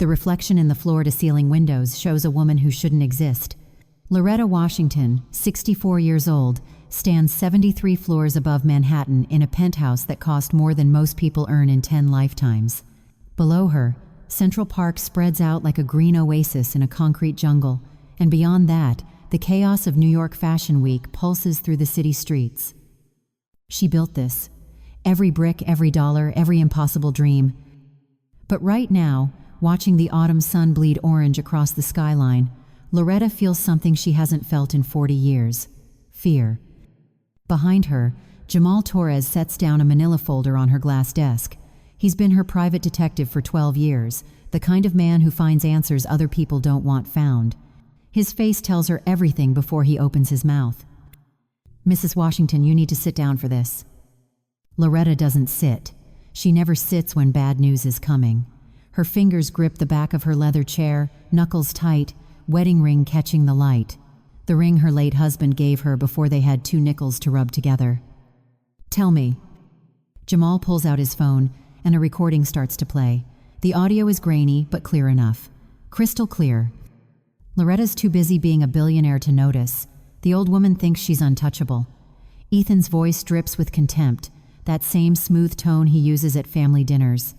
The reflection in the floor-to-ceiling windows shows a woman who shouldn't exist. Loretta Washington, 64 years old, stands 73 floors above Manhattan in a penthouse that cost more than most people earn in 10 lifetimes. Below her, Central Park spreads out like a green oasis in a concrete jungle, and beyond that, the chaos of New York Fashion Week pulses through the city streets. She built this. Every brick, every dollar, every impossible dream. But right now, watching the autumn sun bleed orange across the skyline, Loretta feels something she hasn't felt in 40 years: fear. Behind her, Jamal Torres sets down a manila folder on her glass desk. He's been her private detective for 12 years, the kind of man who finds answers other people don't want found. His face tells her everything before he opens his mouth. "Mrs. Washington, you need to sit down for this." Loretta doesn't sit. She never sits when bad news is coming. Her fingers grip the back of her leather chair, knuckles tight, wedding ring catching the light. The ring her late husband gave her before they had 2 nickels to rub together. "Tell me." Jamal pulls out his phone, and a recording starts to play. The audio is grainy, but clear enough. Crystal clear. Loretta's too busy being a billionaire to notice. The old woman thinks she's untouchable. Ethan's voice drips with contempt, that same smooth tone he uses at family dinners.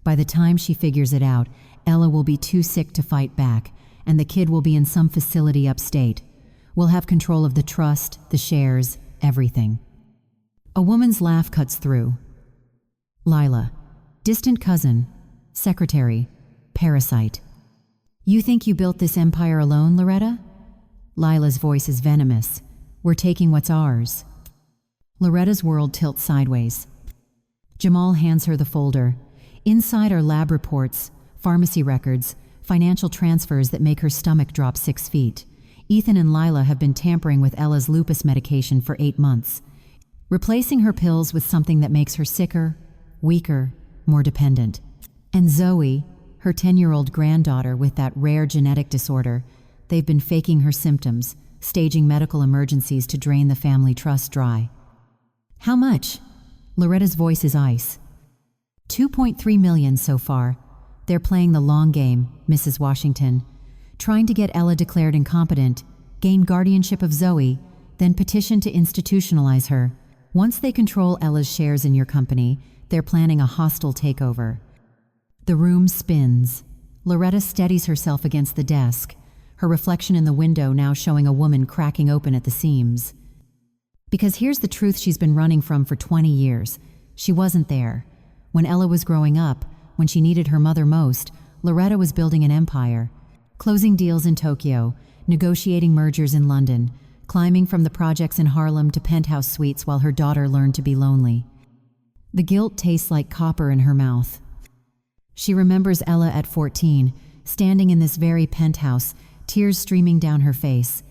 By the time she figures it out, Ella will be too sick to fight back, and the kid will be in some facility upstate. We'll have control of the trust, the shares, everything. A woman's laugh cuts through. Lila, distant cousin, secretary, parasite. "You think you built this empire alone, Loretta?" Lila's voice is venomous. "We're taking what's ours." Loretta's world tilts sideways. Jamal hands her the folder. Inside are lab reports, pharmacy records, financial transfers that make her stomach drop 6 feet. Ethan and Lila have been tampering with Ella's lupus medication for 8 months, replacing her pills with something that makes her sicker, weaker, more dependent. And Zoe, her 10-year-old granddaughter with that rare genetic disorder, they've been faking her symptoms, staging medical emergencies to drain the family trust dry. "How much?" Loretta's voice is ice. $2.3 million so far. They're playing the long game, Mrs. Washington, trying to get Ella declared incompetent, gain guardianship of Zoe, then petition to institutionalize her. Once they control Ella's shares in your company, they're planning a hostile takeover. The room spins. Loretta steadies herself against the desk, her reflection in the window now showing a woman cracking open at the seams. Because here's the truth she's been running from for 20 years. She wasn't there. When Ella was growing up, when she needed her mother most, Loretta was building an empire, closing deals in Tokyo, negotiating mergers in London, climbing from the projects in Harlem to penthouse suites while her daughter learned to be lonely. The guilt tastes like copper in her mouth. She remembers Ella at 14, standing in this very penthouse, tears streaming down her face.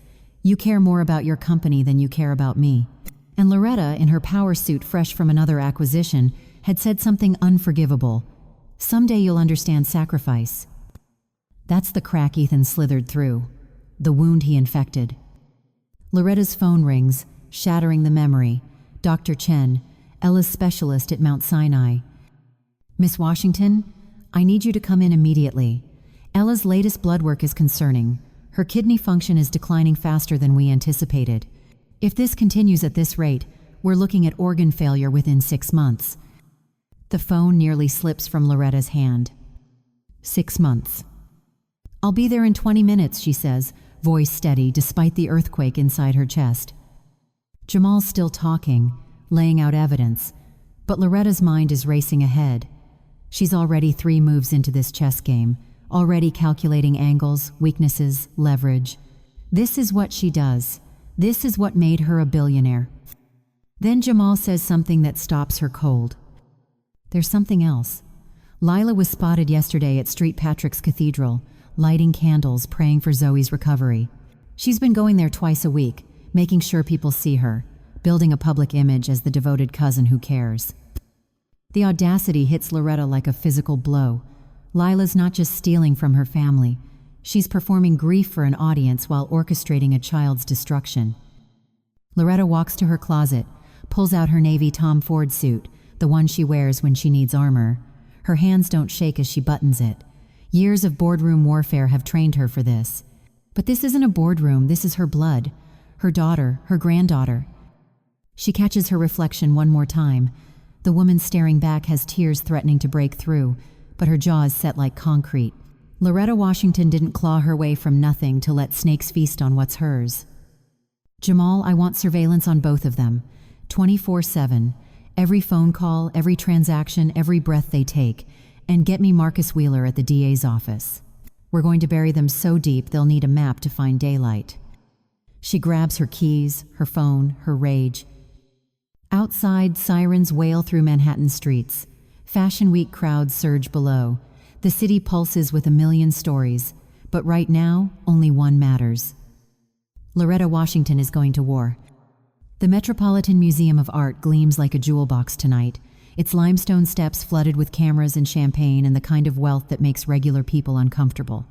"You care more about your company than you care about me." And Loretta, in her power suit fresh from another acquisition, had said something unforgivable. "Someday you'll understand sacrifice." That's the crack Ethan slithered through, the wound he infected. Loretta's phone rings, shattering the memory. Dr. Chen, Ella's specialist at Mount Sinai. "Miss Washington, I need you to come in immediately. Ella's latest blood work is concerning. Her kidney function is declining faster than we anticipated. If this continues at this rate, we're looking at organ failure within 6 months." The phone nearly slips from Loretta's hand. 6 months. "I'll be there in 20 minutes, she says, voice steady despite the earthquake inside her chest. Jamal's still talking, laying out evidence, but Loretta's mind is racing ahead. She's already 3 moves into this chess game, already calculating angles, weaknesses, leverage. This is what she does. This is what made her a billionaire. Then Jamal says something that stops her cold. There's something else. Lila was spotted yesterday at St. Patrick's Cathedral, lighting candles, praying for Zoe's recovery. She's been going there twice a week, making sure people see her, building a public image as the devoted cousin who cares. The audacity hits Loretta like a physical blow. Lila's not just stealing from her family. She's performing grief for an audience while orchestrating a child's destruction. Loretta walks to her closet, pulls out her navy Tom Ford suit, the one she wears when she needs armor. Her hands don't shake as she buttons it. Years of boardroom warfare have trained her for this. But this isn't a boardroom, this is her blood, her daughter, her granddaughter. She catches her reflection one more time. The woman staring back has tears threatening to break through, but her jaw is set like concrete. Loretta Washington didn't claw her way from nothing to let snakes feast on what's hers. Jamal, I want surveillance on both of them, 24/7. Every phone call, every transaction, every breath they take. And get me Marcus Wheeler at the DA's office. We're going to bury them so deep they'll need a map to find daylight. She grabs her keys, her phone, her rage. Outside, sirens wail through Manhattan streets. Fashion Week crowds surge below. The city pulses with a million stories, but right now, only one matters. Loretta Washington is going to war. The Metropolitan Museum of Art gleams like a jewel box tonight, its limestone steps flooded with cameras and champagne and the kind of wealth that makes regular people uncomfortable.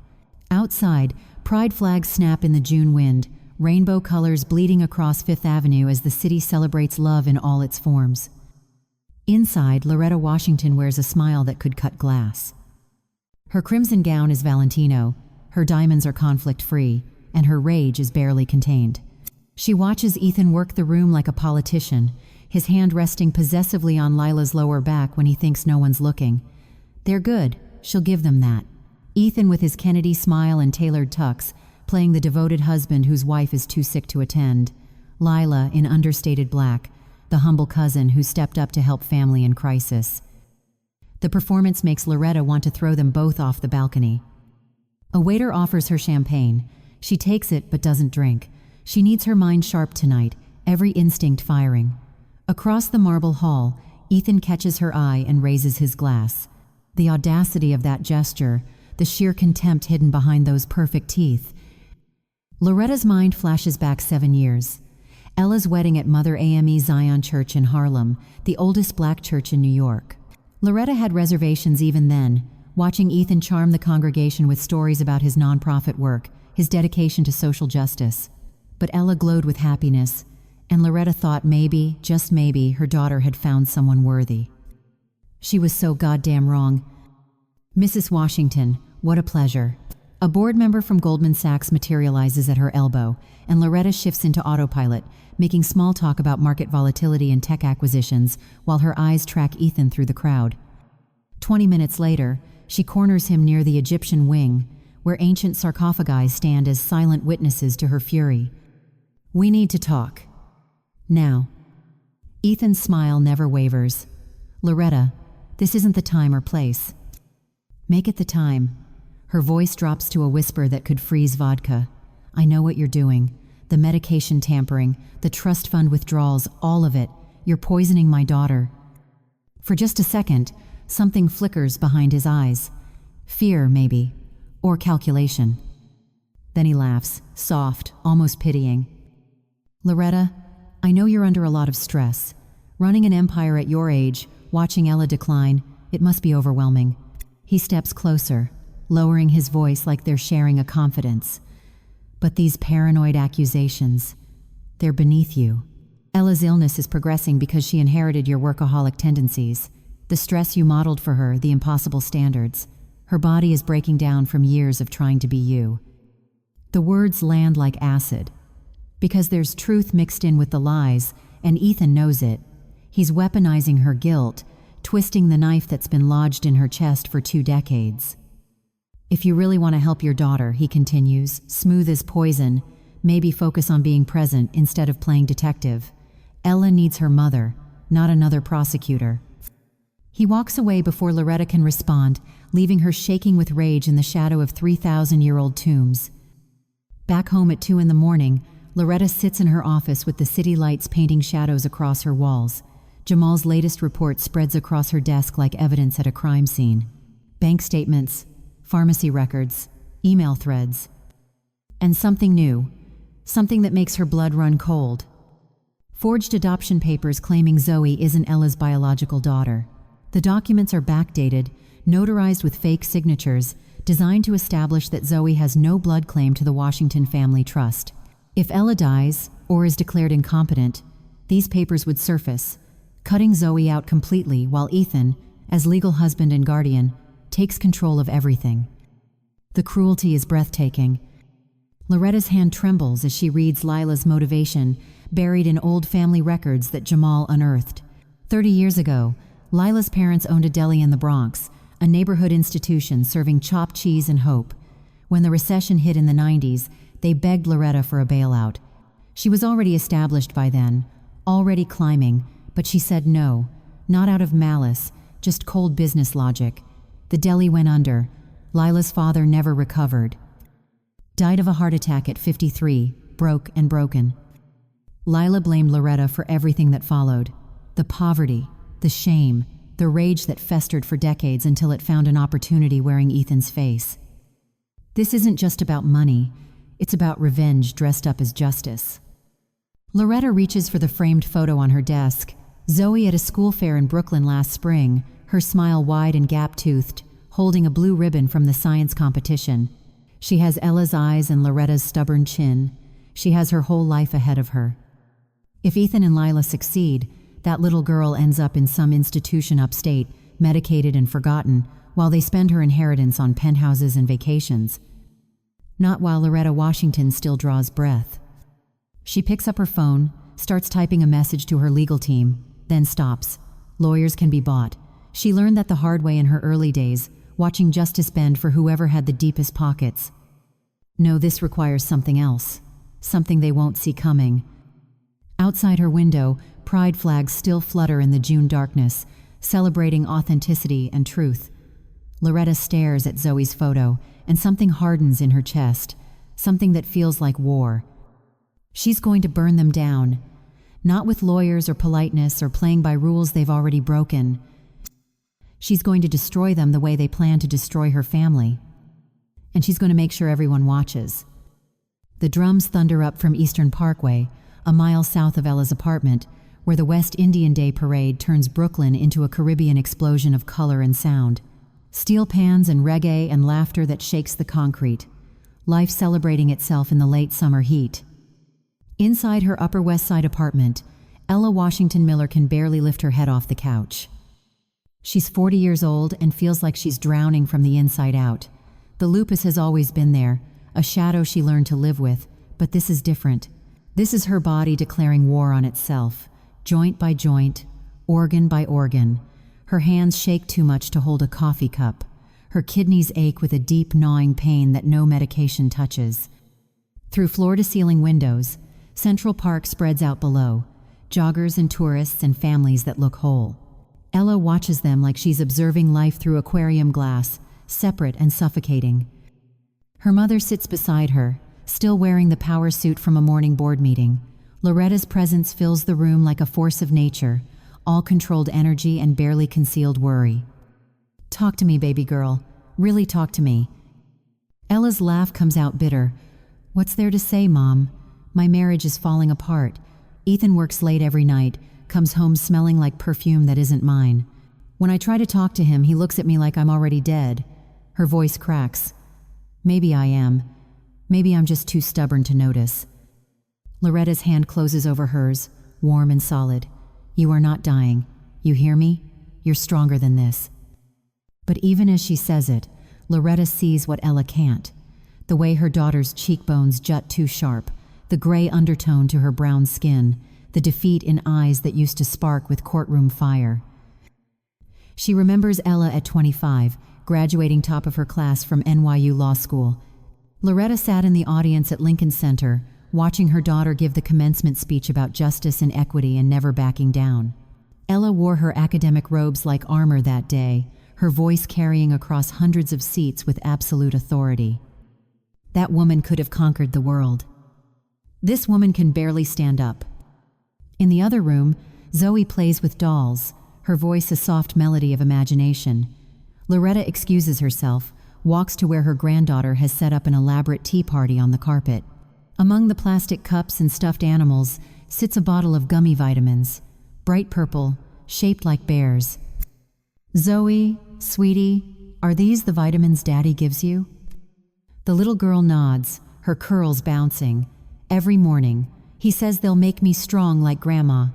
Outside, pride flags snap in the June wind, rainbow colors bleeding across Fifth Avenue as the city celebrates love in all its forms. Inside, Loretta Washington wears a smile that could cut glass. Her crimson gown is Valentino, her diamonds are conflict-free, and her rage is barely contained. She watches Ethan work the room like a politician, his hand resting possessively on Lila's lower back when he thinks no one's looking. They're good, she'll give them that. Ethan with his Kennedy smile and tailored tux, playing the devoted husband whose wife is too sick to attend. Lila in understated black, the humble cousin who stepped up to help family in crisis. The performance makes Loretta want to throw them both off the balcony. A waiter offers her champagne. She takes it but doesn't drink. She needs her mind sharp tonight, every instinct firing. Across the marble hall, Ethan catches her eye and raises his glass. The audacity of that gesture, the sheer contempt hidden behind those perfect teeth. Loretta's mind flashes back 7 years. Ella's wedding at Mother AME Zion Church in Harlem, the oldest black church in New York. Loretta had reservations even then, watching Ethan charm the congregation with stories about his nonprofit work, his dedication to social justice. But Ella glowed with happiness, and Loretta thought maybe, just maybe, her daughter had found someone worthy. She was so goddamn wrong. Mrs. Washington, what a pleasure. A board member from Goldman Sachs materializes at her elbow, and Loretta shifts into autopilot, making small talk about market volatility and tech acquisitions while her eyes track Ethan through the crowd. 20 minutes later, she corners him near the Egyptian wing, where ancient sarcophagi stand as silent witnesses to her fury. We need to talk. Now. Ethan's smile never wavers. Loretta, this isn't the time or place. Make it the time. Her voice drops to a whisper that could freeze vodka. I know what you're doing. The medication tampering, the trust fund withdrawals, all of it. You're poisoning my daughter. For just a second, something flickers behind his eyes. Fear, maybe. Or calculation. Then he laughs, soft, almost pitying. Loretta, I know you're under a lot of stress. Running an empire at your age, watching Ella decline, it must be overwhelming. He steps closer, lowering his voice like they're sharing a confidence. But these paranoid accusations, they're beneath you. Ella's illness is progressing because she inherited your workaholic tendencies. The stress you modeled for her, the impossible standards. Her body is breaking down from years of trying to be you. The words land like acid. Because there's truth mixed in with the lies, and Ethan knows it. He's weaponizing her guilt, twisting the knife that's been lodged in her chest for 2 decades. If you really want to help your daughter, he continues, smooth as poison, maybe focus on being present instead of playing detective. Ella needs her mother, not another prosecutor. He walks away before Loretta can respond, leaving her shaking with rage in the shadow of 3,000-year-old tombs. Back home at 2 a.m, Loretta sits in her office with the city lights painting shadows across her walls. Jamal's latest report spreads across her desk like evidence at a crime scene. Bank statements, pharmacy records, email threads. And something new, something that makes her blood run cold. Forged adoption papers claiming Zoe isn't Ella's biological daughter. The documents are backdated, notarized with fake signatures, designed to establish that Zoe has no blood claim to the Washington family trust. If Ella dies, or is declared incompetent, these papers would surface, cutting Zoe out completely while Ethan, as legal husband and guardian, takes control of everything. The cruelty is breathtaking. Loretta's hand trembles as she reads Lila's motivation, buried in old family records that Jamal unearthed. 30 years ago, Lila's parents owned a deli in the Bronx, a neighborhood institution serving chopped cheese and hope. When the recession hit in the 90s, they begged Loretta for a bailout. She was already established by then, already climbing, but she said no, not out of malice, just cold business logic. The deli went under. Lila's father never recovered. Died of a heart attack at 53, broke and broken. Lila blamed Loretta for everything that followed. The poverty, the shame, the rage that festered for decades until it found an opportunity wearing Ethan's face. This isn't just about money, it's about revenge dressed up as justice. Loretta reaches for the framed photo on her desk. Zoe at a school fair in Brooklyn last spring, her smile wide and gap-toothed, holding a blue ribbon from the science competition. She has Ella's eyes and Loretta's stubborn chin. She has her whole life ahead of her. If Ethan and Lila succeed, that little girl ends up in some institution upstate, medicated and forgotten, while they spend her inheritance on penthouses and vacations. Not while Loretta Washington still draws breath. She picks up her phone, starts typing a message to her legal team, then stops. Lawyers can be bought. She learned that the hard way in her early days, watching justice bend for whoever had the deepest pockets. No, this requires something else, something they won't see coming. Outside her window, pride flags still flutter in the June darkness, celebrating authenticity and truth. Loretta stares at Zoe's photo, and something hardens in her chest, something that feels like war. She's going to burn them down, not with lawyers or politeness or playing by rules they've already broken. She's going to destroy them the way they plan to destroy her family. And she's going to make sure everyone watches. The drums thunder up from Eastern Parkway, a mile south of Ella's apartment, where the West Indian Day Parade turns Brooklyn into a Caribbean explosion of color and sound. Steel pans and reggae and laughter that shakes the concrete. Life celebrating itself in the late summer heat. Inside her Upper West Side apartment, Ella Washington Miller can barely lift her head off the couch. She's 40 years old and feels like she's drowning from the inside out. The lupus has always been there, a shadow she learned to live with, but this is different. This is her body declaring war on itself, joint by joint, organ by organ. Her hands shake too much to hold a coffee cup. Her kidneys ache with a deep gnawing pain that no medication touches. Through floor-to-ceiling windows, Central Park spreads out below, joggers and tourists and families that look whole. Ella watches them like she's observing life through aquarium glass, separate and suffocating. Her mother sits beside her, still wearing the power suit from a morning board meeting. Loretta's presence fills the room like a force of nature, all controlled energy and barely concealed worry. Talk to me, baby girl. Really talk to me. Ella's laugh comes out bitter. What's there to say, Mom? My marriage is falling apart. Ethan works late every night, comes home smelling like perfume that isn't mine. When I try to talk to him, he looks at me like I'm already dead. Her voice cracks. Maybe I am. Maybe I'm just too stubborn to notice. Loretta's hand closes over hers, warm and solid. You are not dying. You hear me? You're stronger than this. But even as she says it, Loretta sees what Ella can't. The way her daughter's cheekbones jut too sharp, the gray undertone to her brown skin, the defeat in eyes that used to spark with courtroom fire. She remembers Ella at 25, graduating top of her class from NYU Law School. Loretta sat in the audience at Lincoln Center, watching her daughter give the commencement speech about justice and equity and never backing down. Ella wore her academic robes like armor that day, her voice carrying across hundreds of seats with absolute authority. That woman could have conquered the world. This woman can barely stand up. In the other room, Zoe plays with dolls, her voice a soft melody of imagination. Loretta excuses herself, walks to where her granddaughter has set up an elaborate tea party on the carpet. Among the plastic cups and stuffed animals sits a bottle of gummy vitamins, bright purple, shaped like bears. Zoe, sweetie, are these the vitamins Daddy gives you? The little girl nods, her curls bouncing. Every morning, he says they'll make me strong like Grandma.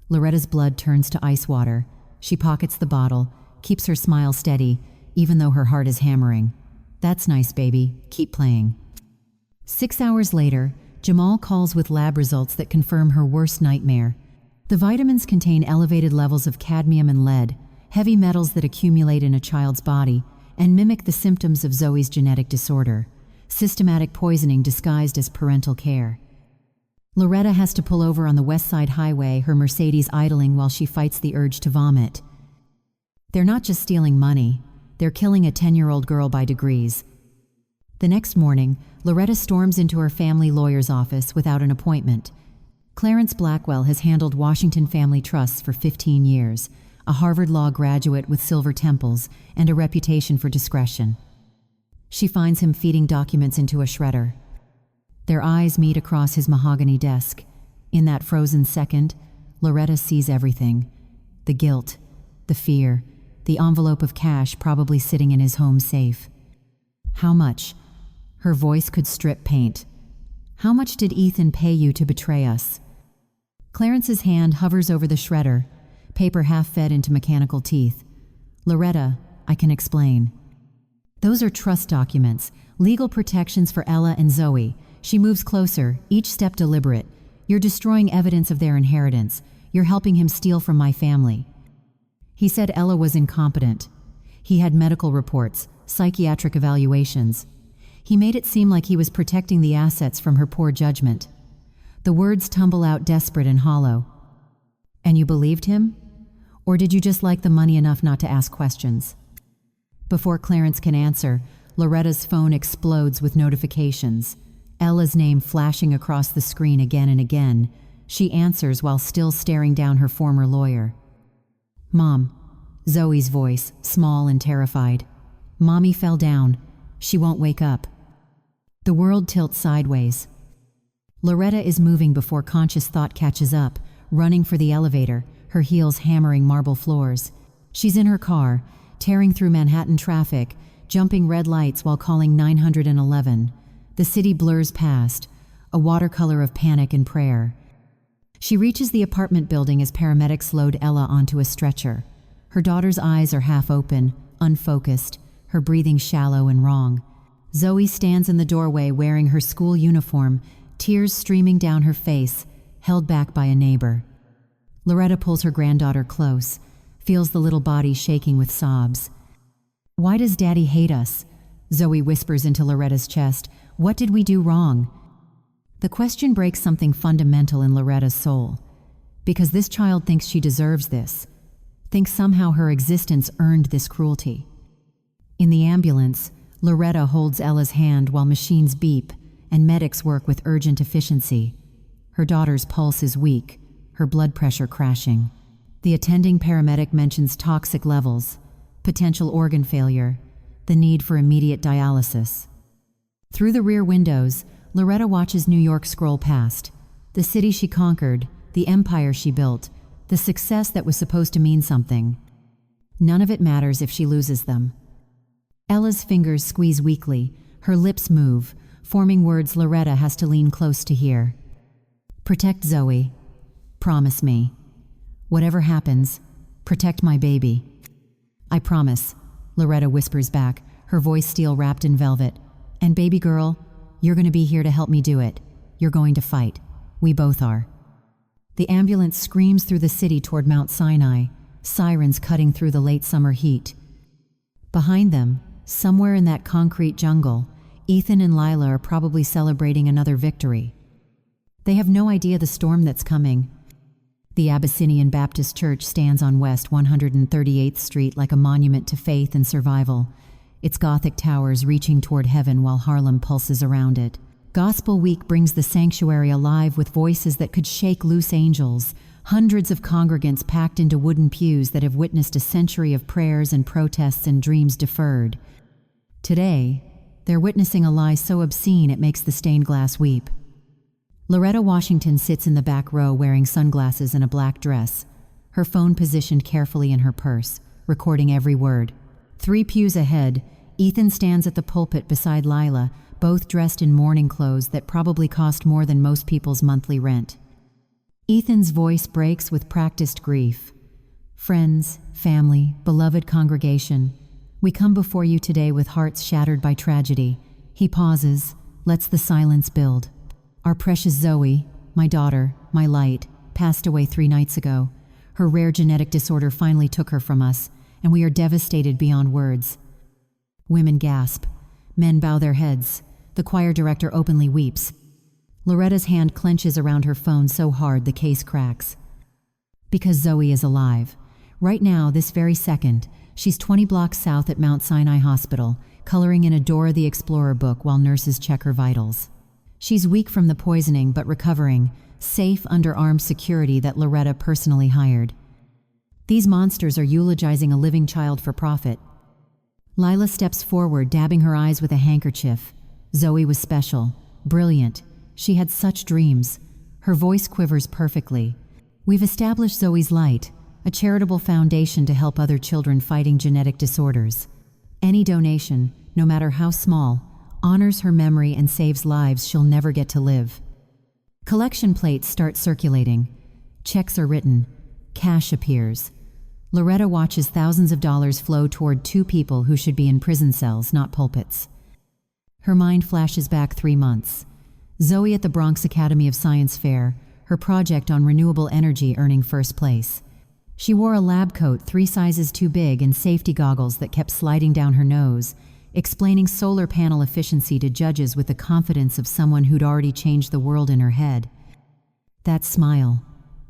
Loretta's blood turns to ice water. She pockets the bottle, keeps her smile steady, even though her heart is hammering. That's nice, baby. Keep playing. 6 hours later, Jamal calls with lab results that confirm her worst nightmare. The vitamins contain elevated levels of cadmium and lead, heavy metals that accumulate in a child's body and mimic the symptoms of Zoe's genetic disorder, systematic poisoning disguised as parental care. Loretta has to pull over on the West Side Highway, her Mercedes idling while she fights the urge to vomit. They're not just stealing money, they're killing a 10-year-old girl by degrees. The next morning, Loretta storms into her family lawyer's office without an appointment. Clarence Blackwell has handled Washington family trusts for 15 years, a Harvard Law graduate with silver temples and a reputation for discretion. She finds him feeding documents into a shredder. Their eyes meet across his mahogany desk. In that frozen second, Loretta sees everything. The guilt, the fear, the envelope of cash probably sitting in his home safe. How much? Her voice could strip paint. How much did Ethan pay you to betray us? Clarence's hand hovers over the shredder, paper half fed into mechanical teeth. Loretta, I can explain. Those are trust documents, legal protections for Ella and Zoe. She moves closer, each step deliberate. You're destroying evidence of their inheritance. You're helping him steal from my family. He said Ella was incompetent. He had medical reports, psychiatric evaluations. He made it seem like he was protecting the assets from her poor judgment. The words tumble out desperate and hollow. And you believed him? Or did you just like the money enough not to ask questions? Before Clarence can answer, Loretta's phone explodes with notifications. Ella's name flashing across the screen again and again. She answers while still staring down her former lawyer. Mom. Zoe's voice, small and terrified. Mommy fell down. She won't wake up. The world tilts sideways. Loretta is moving before conscious thought catches up, running for the elevator, her heels hammering marble floors. She's in her car, tearing through Manhattan traffic, jumping red lights while calling 911. The city blurs past, a watercolor of panic and prayer. She reaches the apartment building as paramedics load Ella onto a stretcher. Her daughter's eyes are half open, unfocused, her breathing shallow and wrong. Zoe stands in the doorway wearing her school uniform, tears streaming down her face, held back by a neighbor. Loretta pulls her granddaughter close, feels the little body shaking with sobs. Why does Daddy hate us? Zoe whispers into Loretta's chest. What did we do wrong? The question breaks something fundamental in Loretta's soul. Because this child thinks she deserves this, thinks somehow her existence earned this cruelty. In the ambulance, Loretta holds Ella's hand while machines beep and medics work with urgent efficiency. Her daughter's pulse is weak, her blood pressure crashing. The attending paramedic mentions toxic levels, potential organ failure, the need for immediate dialysis. Through the rear windows, Loretta watches New York scroll past. The city she conquered, the empire she built, the success that was supposed to mean something. None of it matters if she loses them. Ella's fingers squeeze weakly, her lips move, forming words Loretta has to lean close to hear. Protect Zoe. Promise me. Whatever happens, protect my baby. I promise, Loretta whispers back, her voice steel wrapped in velvet. And baby girl, you're going to be here to help me do it. You're going to fight. We both are. The ambulance screams through the city toward Mount Sinai, sirens cutting through the late summer heat. Behind them, somewhere in that concrete jungle, Ethan and Lila are probably celebrating another victory. They have no idea the storm that's coming. The Abyssinian Baptist Church stands on West 138th Street like a monument to faith and survival, its Gothic towers reaching toward heaven while Harlem pulses around it. Gospel Week brings the sanctuary alive with voices that could shake loose angels, hundreds of congregants packed into wooden pews that have witnessed a century of prayers and protests and dreams deferred. Today, they're witnessing a lie so obscene it makes the stained glass weep. Loretta Washington sits in the back row wearing sunglasses and a black dress, her phone positioned carefully in her purse, recording every word. 3 pews ahead, Ethan stands at the pulpit beside Lila, both dressed in mourning clothes that probably cost more than most people's monthly rent. Ethan's voice breaks with practiced grief. Friends, family, beloved congregation, We come before you today with hearts shattered by tragedy. He pauses, lets the silence build. Our precious Zoe, my daughter, my light, passed away 3 nights ago. Her rare genetic disorder finally took her from us, and we are devastated beyond words. Women gasp. Men bow their heads. The choir director openly weeps. Loretta's hand clenches around her phone so hard the case cracks. Because Zoe is alive. Right now, this very second, she's 20 blocks south at Mount Sinai Hospital, coloring in a Dora the Explorer book while nurses check her vitals. She's weak from the poisoning but recovering, safe under armed security that Loretta personally hired. These monsters are eulogizing a living child for profit. Lila steps forward, dabbing her eyes with a handkerchief. Zoe was special, brilliant. She had such dreams. Her voice quivers perfectly. We've established Zoe's Light, a charitable foundation to help other children fighting genetic disorders. Any donation, no matter how small, honors her memory and saves lives she'll never get to live. Collection plates start circulating. Checks are written. Cash appears. Loretta watches thousands of dollars flow toward 2 people who should be in prison cells, not pulpits. Her mind flashes back 3 months. Zoe at the Bronx Academy of Science Fair, her project on renewable energy earning first place. She wore a lab coat 3 sizes too big and safety goggles that kept sliding down her nose, explaining solar panel efficiency to judges with the confidence of someone who'd already changed the world in her head. That smile.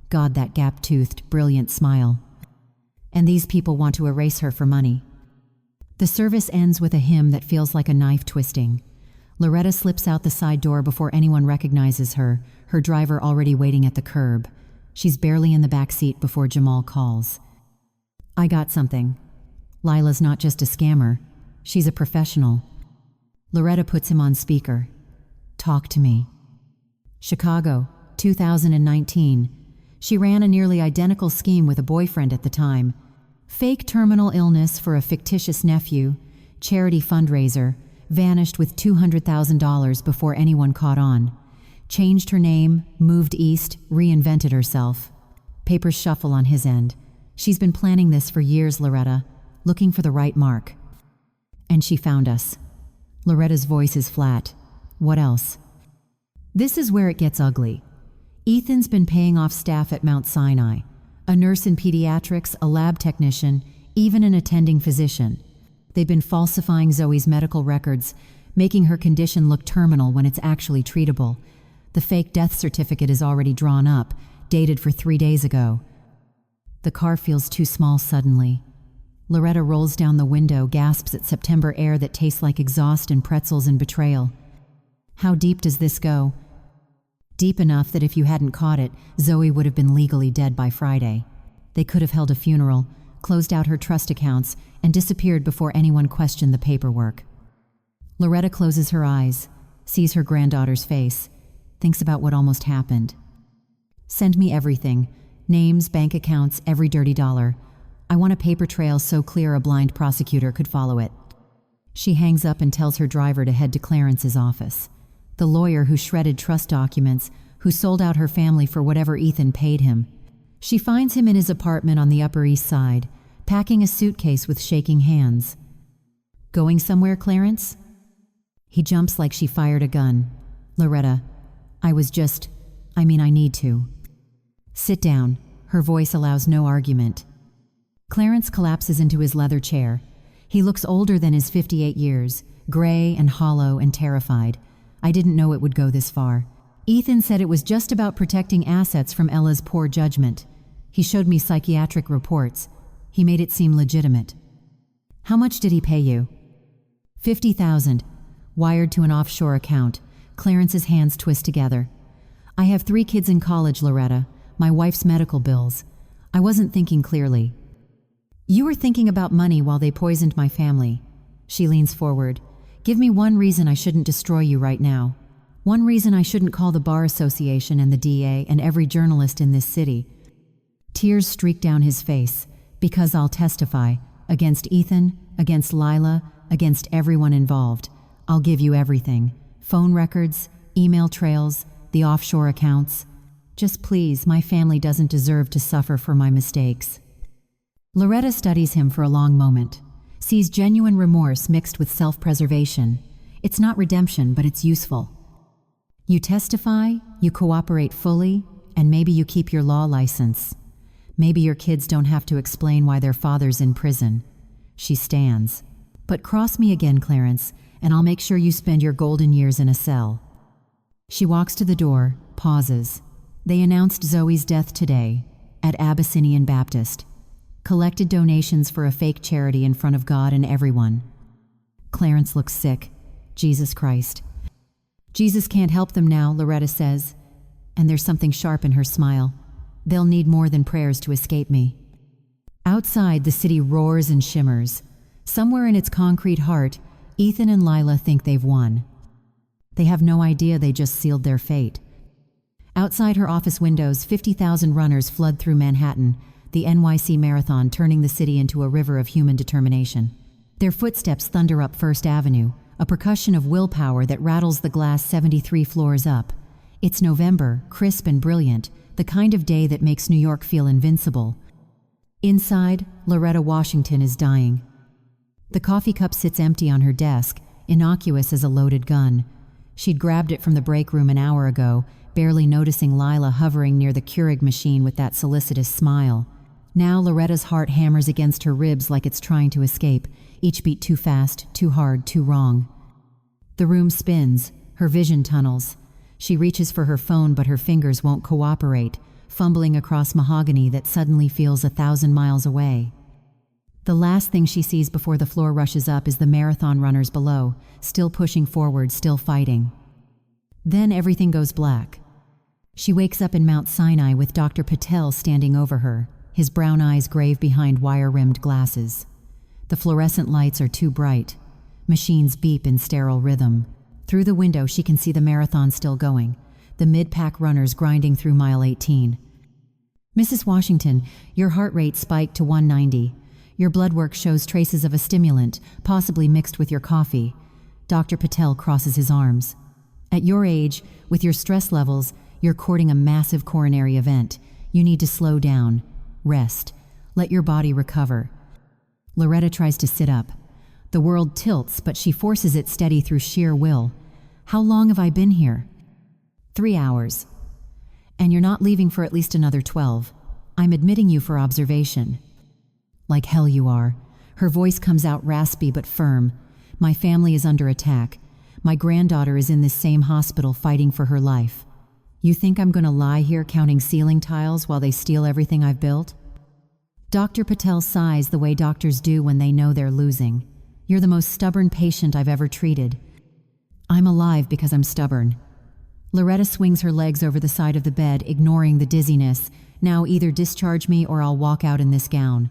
God, that gap-toothed, brilliant smile. And these people want to erase her for money. The service ends with a hymn that feels like a knife twisting. Loretta slips out the side door before anyone recognizes her, her driver already waiting at the curb. She's barely in the back seat before Jamal calls. I got something. Lila's not just a scammer. She's a professional. Loretta puts him on speaker. Talk to me. Chicago, 2019. She ran a nearly identical scheme with a boyfriend at the time. Fake terminal illness for a fictitious nephew, charity fundraiser, vanished with $200,000 before anyone caught on. Changed her name, moved east, reinvented herself. Papers shuffle on his end. She's been planning this for years, Loretta, looking for the right mark. And she found us. Loretta's voice is flat. What else? This is where it gets ugly. Ethan's been paying off staff at Mount Sinai, a nurse in pediatrics, a lab technician, even an attending physician. They've been falsifying Zoe's medical records, making her condition look terminal when it's actually treatable. The fake death certificate is already drawn up, dated for 3 days ago. The car feels too small suddenly. Loretta rolls down the window, gasps at September air that tastes like exhaust and pretzels and betrayal. How deep does this go? Deep enough that if you hadn't caught it, Zoe would have been legally dead by Friday. They could have held a funeral, closed out her trust accounts, and disappeared before anyone questioned the paperwork. Loretta closes her eyes, sees her granddaughter's face, thinks about what almost happened. Send me everything. Names, bank accounts, every dirty dollar. I want a paper trail so clear a blind prosecutor could follow it. She hangs up and tells her driver to head to Clarence's office. The lawyer who shredded trust documents, who sold out her family for whatever Ethan paid him. She finds him in his apartment on the Upper East Side, packing a suitcase with shaking hands. Going somewhere, Clarence? He jumps like she fired a gun. Loretta, I need to. Sit down. Her voice allows no argument. Clarence collapses into his leather chair. He looks older than his 58 years, gray and hollow and terrified. I didn't know it would go this far. Ethan said it was just about protecting assets from Ella's poor judgment. He showed me psychiatric reports. He made it seem legitimate. How much did he pay you? $50,000, wired to an offshore account. Clarence's hands twist together. I have 3 kids in college, Loretta. My wife's medical bills. I wasn't thinking clearly. You were thinking about money while they poisoned my family. She leans forward. Give me one reason I shouldn't destroy you right now. One reason I shouldn't call the Bar Association and the DA and every journalist in this city. Tears streak down his face. Because I'll testify. Against Ethan, against Lila, against everyone involved. I'll give you everything. Phone records, email trails, the offshore accounts. Just please, my family doesn't deserve to suffer for my mistakes. Loretta studies him for a long moment. sees genuine remorse mixed with self-preservation. It's not redemption, but it's useful. You testify, you cooperate fully, and maybe you keep your law license. Maybe your kids don't have to explain why their father's in prison. She stands. But cross me again, Clarence, and I'll make sure you spend your golden years in a cell. She walks to the door, pauses. They announced Zoe's death today at Abyssinian Baptist. Collected donations for a fake charity in front of God and everyone. Clarence looks sick. Jesus Christ. Jesus can't help them now, Loretta says. And there's something sharp in her smile. They'll need more than prayers to escape me. Outside, the city roars and shimmers. Somewhere in its concrete heart, Ethan and Lila think they've won. They have no idea they just sealed their fate. Outside her office windows, 50,000 runners flood through Manhattan, the NYC Marathon turning the city into a river of human determination. Their footsteps thunder up First Avenue, a percussion of willpower that rattles the glass 73 floors up. It's November, crisp and brilliant, the kind of day that makes New York feel invincible. Inside, Loretta Washington is dying. The coffee cup sits empty on her desk, innocuous as a loaded gun. She'd grabbed it from the break room an hour ago, barely noticing Lila hovering near the Keurig machine with that solicitous smile. Now Loretta's heart hammers against her ribs like it's trying to escape, each beat too fast, too hard, too wrong. The room spins, her vision tunnels. She reaches for her phone, but her fingers won't cooperate, fumbling across mahogany that suddenly feels 1,000 miles away. The last thing she sees before the floor rushes up is the marathon runners below, still pushing forward, still fighting. Then everything goes black. She wakes up in Mount Sinai with Dr. Patel standing over her, his brown eyes grave behind wire-rimmed glasses. The fluorescent lights are too bright. Machines beep in sterile rhythm. Through the window, she can see the marathon still going, the mid-pack runners grinding through mile 18. Mrs. Washington, your heart rate spiked to 190. Your blood work shows traces of a stimulant, possibly mixed with your coffee. Dr. Patel crosses his arms. At your age, with your stress levels, you're courting a massive coronary event. You need to slow down. Rest. Let your body recover. Loretta tries to sit up. The world tilts, but she forces it steady through sheer will. How long have I been here? 3 hours. And you're not leaving for at least another 12. I'm admitting you for observation. Like hell you are. Her voice comes out raspy but firm. My family is under attack. My granddaughter is in this same hospital fighting for her life. You think I'm going to lie here counting ceiling tiles while they steal everything I've built? Dr. Patel sighs the way doctors do when they know they're losing. You're the most stubborn patient I've ever treated. I'm alive because I'm stubborn. Loretta swings her legs over the side of the bed, ignoring the dizziness. Now either discharge me or I'll walk out in this gown.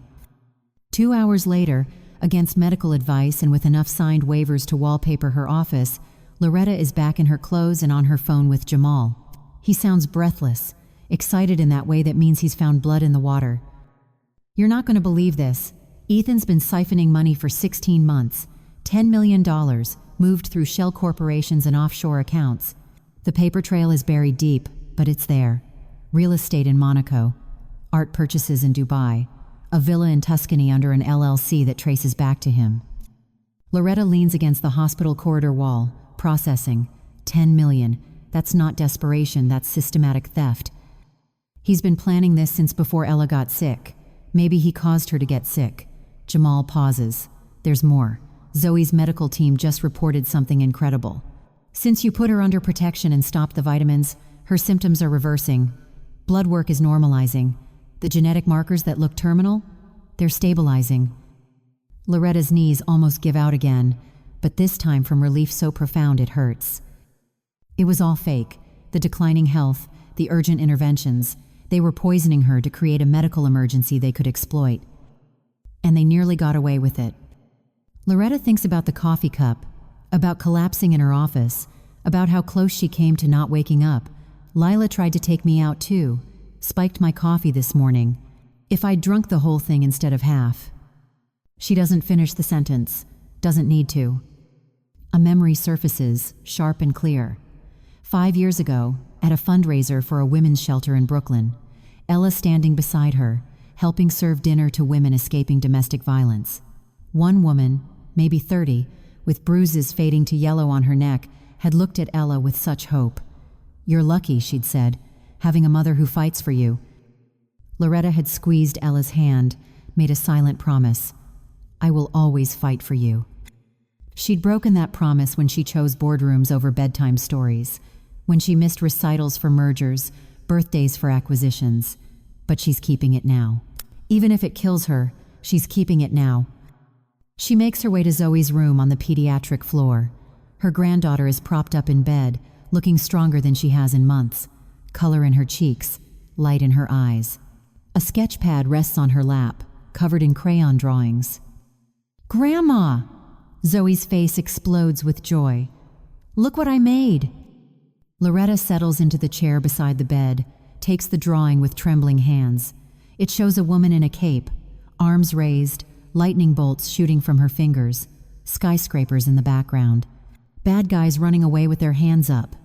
2 hours later, against medical advice and with enough signed waivers to wallpaper her office, Loretta is back in her clothes and on her phone with Jamal. He sounds breathless, excited in that way that means he's found blood in the water. You're not going to believe this. Ethan's been siphoning money for 16 months. $10 million, moved through shell corporations and offshore accounts. The paper trail is buried deep, but it's there. Real estate in Monaco. Art purchases in Dubai. A villa in Tuscany under an LLC that traces back to him. Loretta leans against the hospital corridor wall, processing. 10 million. That's not desperation, that's systematic theft. He's been planning this since before Ella got sick. Maybe he caused her to get sick. Jamal pauses. There's more. Zoe's medical team just reported something incredible. Since you put her under protection and stopped the vitamins, her symptoms are reversing. Blood work is normalizing. The genetic markers that look terminal, they're stabilizing. Loretta's knees almost give out again, but this time from relief so profound it hurts. It was all fake. The declining health, the urgent interventions. They were poisoning her to create a medical emergency they could exploit. And they nearly got away with it. Loretta thinks about the coffee cup, about collapsing in her office, about how close she came to not waking up. Lila tried to take me out too. Spiked my coffee this morning. If I'd drunk the whole thing instead of half. She doesn't finish the sentence. Doesn't need to. A memory surfaces, sharp and clear. 5 years ago, at a fundraiser for a women's shelter in Brooklyn, Ella standing beside her, helping serve dinner to women escaping domestic violence. One woman, maybe 30, with bruises fading to yellow on her neck, had looked at Ella with such hope. "You're lucky," she'd said, "having a mother who fights for you." Loretta had squeezed Ella's hand, made a silent promise. "I will always fight for you." She'd broken that promise when she chose boardrooms over bedtime stories, when she missed recitals for mergers, birthdays for acquisitions. But she's keeping it now. Even if it kills her, she's keeping it now. She makes her way to Zoe's room on the pediatric floor. Her granddaughter is propped up in bed, looking stronger than she has in months, color in her cheeks, light in her eyes. A sketch pad rests on her lap, covered in crayon drawings. "Grandma!" Zoe's face explodes with joy. "Look what I made!" Loretta settles into the chair beside the bed, takes the drawing with trembling hands. It shows a woman in a cape, arms raised, lightning bolts shooting from her fingers, skyscrapers in the background, bad guys running away with their hands up.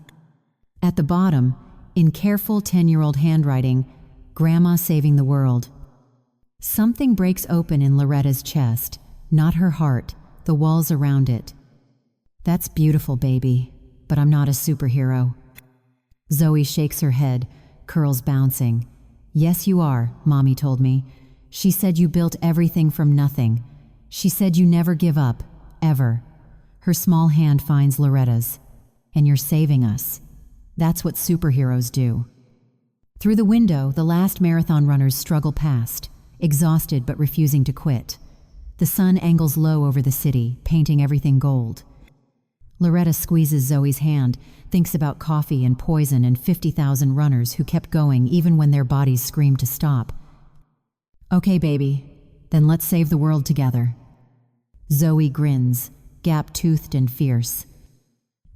At the bottom, in careful 10-year-old handwriting, "Grandma saving the world." Something breaks open in Loretta's chest, not her heart, the walls around it. "That's beautiful, baby, but I'm not a superhero." Zoe shakes her head, curls bouncing. "Yes, you are," Mommy told me. "She said you built everything from nothing. She said you never give up, ever." Her small hand finds Loretta's. "And you're saving us. That's what superheroes do." Through the window, the last marathon runners struggle past, exhausted but refusing to quit. The sun angles low over the city, painting everything gold. Loretta squeezes Zoe's hand, thinks about coffee and poison and 50,000 runners who kept going even when their bodies screamed to stop. "Okay, baby, then let's save the world together." Zoe grins, gap-toothed and fierce.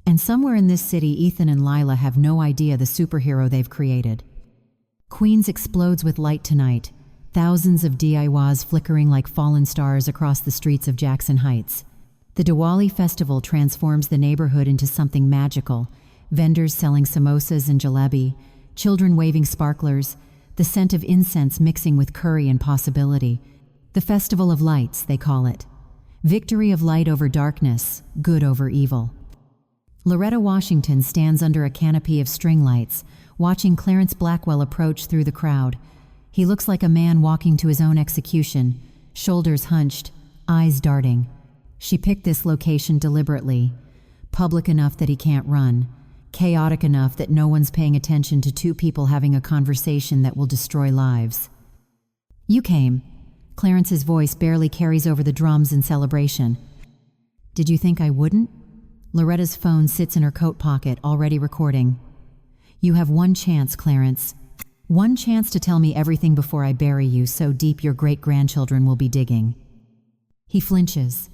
And somewhere in this city, Ethan and Lila have no idea the superhero they've created. Queens explodes with light tonight, thousands of DIYs flickering like fallen stars across the streets of Jackson Heights. The Diwali festival transforms the neighborhood into something magical, vendors selling samosas and jalebi, children waving sparklers, the scent of incense mixing with curry and possibility. The Festival of Lights, they call it. Victory of light over darkness, good over evil. Loretta Washington stands under a canopy of string lights, watching Clarence Blackwell approach through the crowd. He looks like a man walking to his own execution, shoulders hunched, eyes darting. She picked this location deliberately, public enough that he can't run, chaotic enough that no one's paying attention to two people having a conversation that will destroy lives. "You came." Clarence's voice barely carries over the drums in celebration. "Did you think I wouldn't?" Loretta's phone sits in her coat pocket, already recording. "You have one chance, Clarence. One chance to tell me everything before I bury you so deep your great-grandchildren will be digging." He flinches.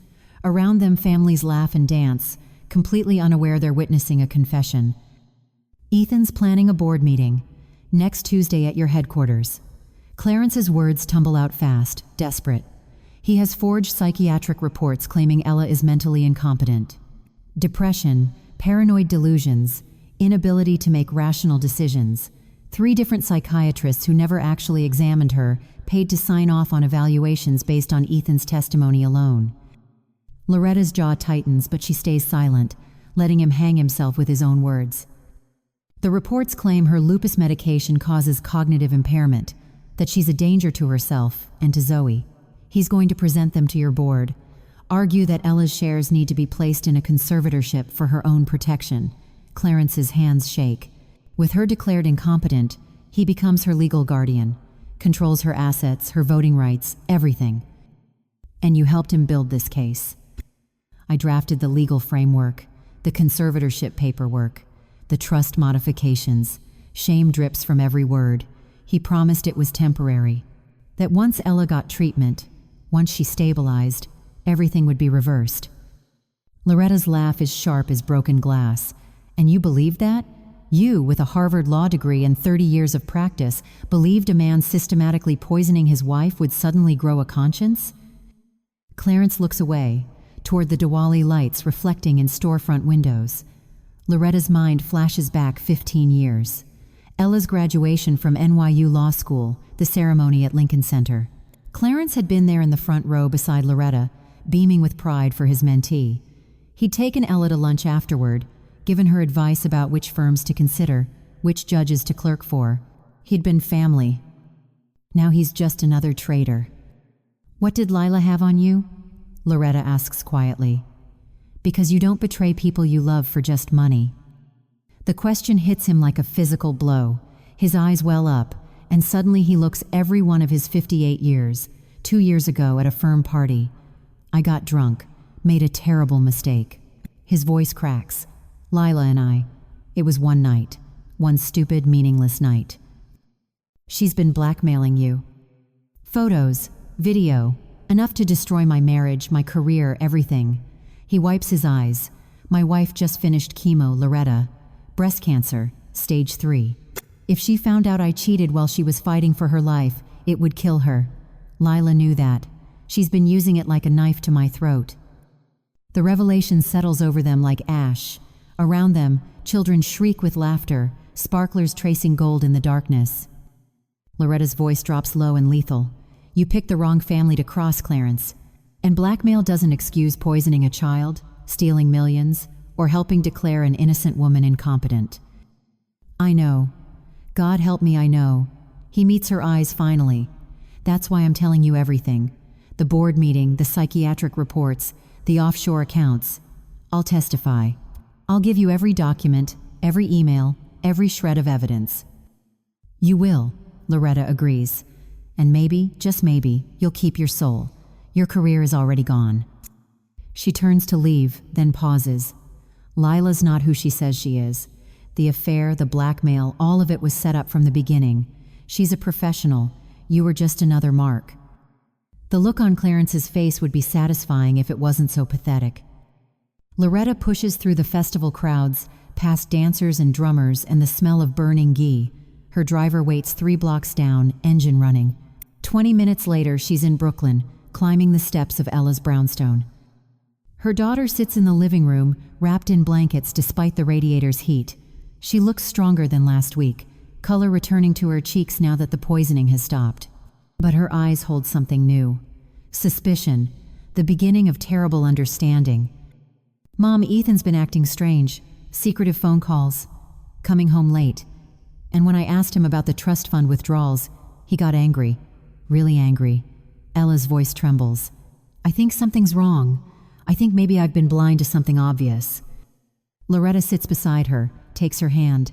Around them, families laugh and dance, completely unaware they're witnessing a confession. "Ethan's planning a board meeting. Next Tuesday at your headquarters." Clarence's words tumble out fast, desperate. He has forged psychiatric reports claiming Ella is mentally incompetent. Depression, paranoid delusions, inability to make rational decisions. 3 different psychiatrists who never actually examined her, paid to sign off on evaluations based on Ethan's testimony alone. Loretta's jaw tightens, but she stays silent, letting him hang himself with his own words. The reports claim her lupus medication causes cognitive impairment, that she's a danger to herself and to Zoe. He's going to present them to your board, argue that Ella's shares need to be placed in a conservatorship for her own protection. Clarence's hands shake. With her declared incompetent, he becomes her legal guardian, controls her assets, her voting rights, everything. "And you helped him build this case." "I drafted the legal framework, the conservatorship paperwork, the trust modifications. Shame drips from every word. He promised it was temporary, that once Ella got treatment, once she stabilized, everything would be reversed." Loretta's laugh is sharp as broken glass. "And you believed that? You, with a Harvard law degree and 30 years of practice, believed a man systematically poisoning his wife would suddenly grow a conscience?" Clarence looks away, toward the Diwali lights reflecting in storefront windows. Loretta's mind flashes back 15 years. Ella's graduation from NYU Law School, the ceremony at Lincoln Center. Clarence had been there in the front row beside Loretta, beaming with pride for his mentee. He'd taken Ella to lunch afterward, given her advice about which firms to consider, which judges to clerk for. He'd been family. Now he's just another traitor. "What did Lila have on you?" Loretta asks quietly. "Because you don't betray people you love for just money." The question hits him like a physical blow. His eyes well up, and suddenly he looks every one of his 58 years, 2 years ago at a firm party. "I got drunk, made a terrible mistake." His voice cracks. "Lila and I, it was one night, one stupid, meaningless night." "She's been blackmailing you." "Photos, video, enough to destroy my marriage, my career, everything." He wipes his eyes. "My wife just finished chemo, Loretta. Breast cancer, stage 3. If she found out I cheated while she was fighting for her life, it would kill her. Lila knew that. She's been using it like a knife to my throat." The revelation settles over them like ash. Around them, children shriek with laughter, sparklers tracing gold in the darkness. Loretta's voice drops low and lethal. "You picked the wrong family to cross, Clarence. And blackmail doesn't excuse poisoning a child, stealing millions, or helping declare an innocent woman incompetent." "I know. God help me, I know." He meets her eyes finally. "That's why I'm telling you everything. The board meeting, the psychiatric reports, the offshore accounts. I'll testify. I'll give you every document, every email, every shred of evidence." "You will," Loretta agrees. "And maybe, just maybe, you'll keep your soul. Your career is already gone." She turns to leave, then pauses. Lila's not who she says she is. The affair, the blackmail, all of it was set up from the beginning. She's a professional. You were just another mark. The look on Clarence's face would be satisfying if it wasn't so pathetic. Loretta pushes through the festival crowds, past dancers and drummers and the smell of burning ghee. Her driver waits 3 blocks down, engine running. 20 minutes later, she's in Brooklyn, climbing the steps of Ella's brownstone. Her daughter sits in the living room, wrapped in blankets despite the radiator's heat. She looks stronger than last week, color returning to her cheeks now that the poisoning has stopped. But her eyes hold something new. Suspicion, the beginning of terrible understanding. "Mom, Ethan's been acting strange. Secretive phone calls. Coming home late. And when I asked him about the trust fund withdrawals, he got angry. Really angry." Ella's voice trembles. "I think something's wrong. I think maybe I've been blind to something obvious." Loretta sits beside her, takes her hand.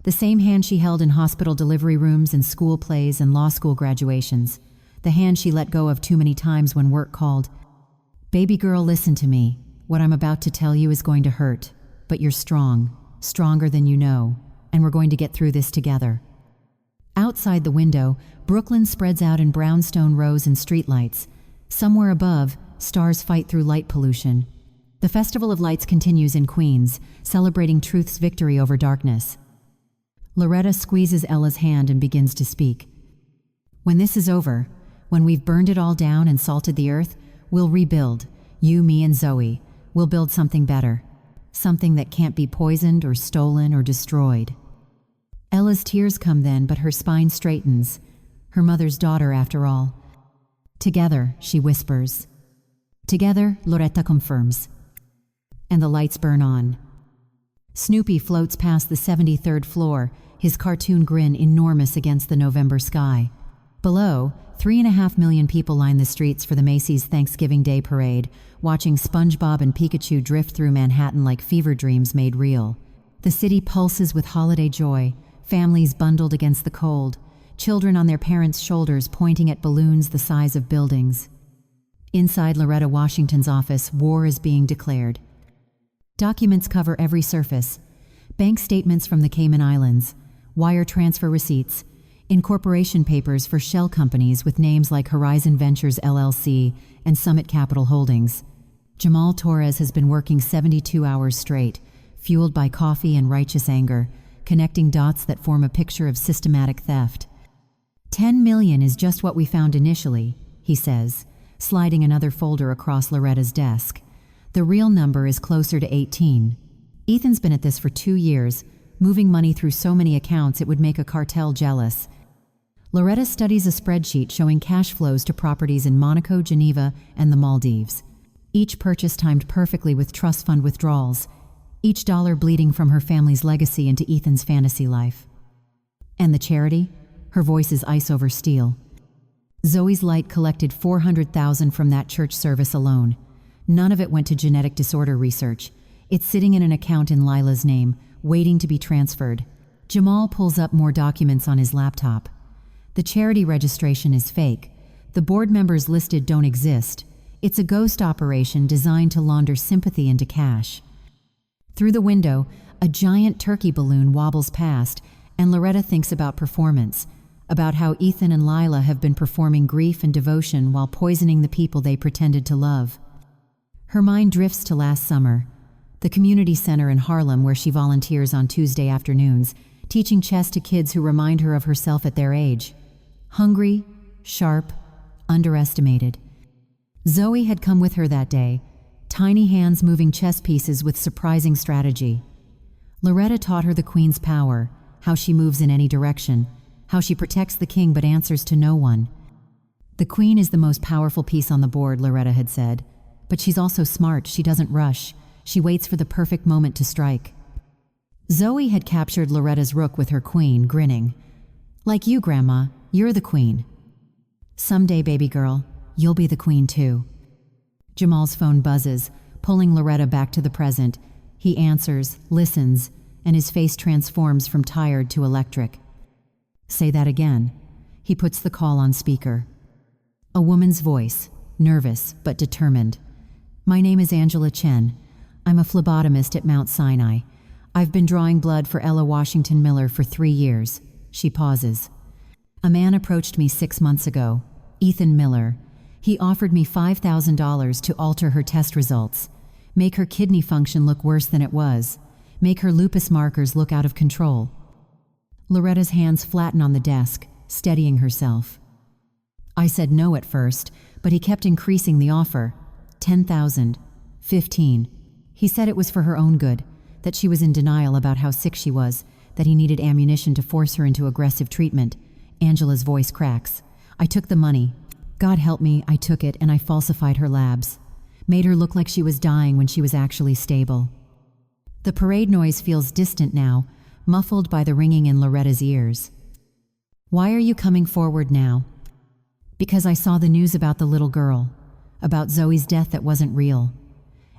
The same hand she held in hospital delivery rooms and school plays and law school graduations. The hand she let go of too many times when work called. "Baby girl, listen to me. What I'm about to tell you is going to hurt. But you're strong, stronger than you know. And we're going to get through this together." Outside the window, Brooklyn spreads out in brownstone rows and streetlights. Somewhere above, stars fight through light pollution. The Festival of Lights continues in Queens, celebrating truth's victory over darkness. Loretta squeezes Ella's hand and begins to speak. "When this is over, when we've burned it all down and salted the earth, we'll rebuild. You, me, and Zoe. We'll build something better. Something that can't be poisoned or stolen or destroyed." Ella's tears come then, but her spine straightens. Her mother's daughter, after all. "Together," she whispers. "Together," Loretta confirms. And the lights burn on. Snoopy floats past the 73rd floor, his cartoon grin enormous against the November sky. Below, 3.5 million people line the streets for the Macy's Thanksgiving Day Parade, watching SpongeBob and Pikachu drift through Manhattan like fever dreams made real. The city pulses with holiday joy, families bundled against the cold, children on their parents' shoulders pointing at balloons the size of buildings. Inside Loretta Washington's office, war is being declared. Documents cover every surface. Bank statements from the Cayman Islands, wire transfer receipts, incorporation papers for shell companies with names like Horizon Ventures LLC and Summit Capital Holdings. Jamal Torres has been working 72 hours straight, fueled by coffee and righteous anger, connecting dots that form a picture of systematic theft. 10 million is just what we found initially, he says, sliding another folder across Loretta's desk. The real number is closer to 18. Ethan's been at this for 2 years, moving money through so many accounts it would make a cartel jealous. Loretta studies a spreadsheet showing cash flows to properties in Monaco, Geneva, and the Maldives. Each purchase timed perfectly with trust fund withdrawals, each dollar bleeding from her family's legacy into Ethan's fantasy life. And the charity? Her voice is ice over steel. Zoe's Light collected $400,000 from that church service alone. None of it went to genetic disorder research. It's sitting in an account in Lila's name, waiting to be transferred. Jamal pulls up more documents on his laptop. The charity registration is fake. The board members listed don't exist. It's a ghost operation designed to launder sympathy into cash. Through the window, a giant turkey balloon wobbles past, and Loretta thinks about performance, about how Ethan and Lila have been performing grief and devotion while poisoning the people they pretended to love. Her mind drifts to last summer, the community center in Harlem where she volunteers on Tuesday afternoons, teaching chess to kids who remind her of herself at their age. Hungry, sharp, underestimated. Zoe had come with her that day, tiny hands moving chess pieces with surprising strategy. Loretta taught her the queen's power, how she moves in any direction, how she protects the king but answers to no one. The queen is the most powerful piece on the board, Loretta had said, but she's also smart. She doesn't rush. She waits for the perfect moment to strike. Zoe had captured Loretta's rook with her queen, grinning. Like you, Grandma, you're the queen. Someday, baby girl, you'll be the queen too. Jamal's phone buzzes, pulling Loretta back to the present. He answers, listens, and his face transforms from tired to electric. Say that again. He puts the call on speaker. A woman's voice, nervous but determined. My name is Angela Chen. I'm a phlebotomist at Mount Sinai. I've been drawing blood for Ella Washington Miller for 3 years. She pauses. A man approached me 6 months ago, Ethan Miller. He offered me $5,000 to alter her test results, make her kidney function look worse than it was, make her lupus markers look out of control. Loretta's hands flatten on the desk, steadying herself. I said no at first, but he kept increasing the offer. 10,000, 15. He said it was for her own good, that she was in denial about how sick she was, that he needed ammunition to force her into aggressive treatment. Angela's voice cracks. I took the money. God help me, I took it and I falsified her labs. Made her look like she was dying when she was actually stable. The parade noise feels distant now, muffled by the ringing in Loretta's ears. Why are you coming forward now? Because I saw the news about the little girl, about Zoe's death that wasn't real.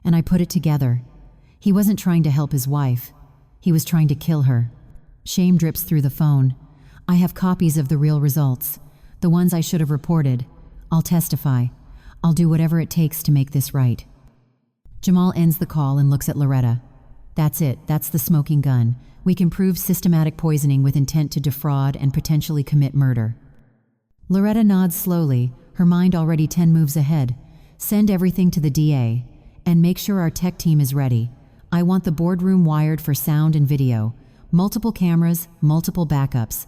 And I put it together. He wasn't trying to help his wife. He was trying to kill her. Shame drips through the phone. I have copies of the real results, the ones I should have reported. I'll testify. I'll do whatever it takes to make this right. Jamal ends the call and looks at Loretta. That's it. That's the smoking gun. We can prove systematic poisoning with intent to defraud and potentially commit murder. Loretta nods slowly, her mind already 10 moves ahead. Send everything to the DA, and make sure our tech team is ready. I want the boardroom wired for sound and video. Multiple cameras, multiple backups.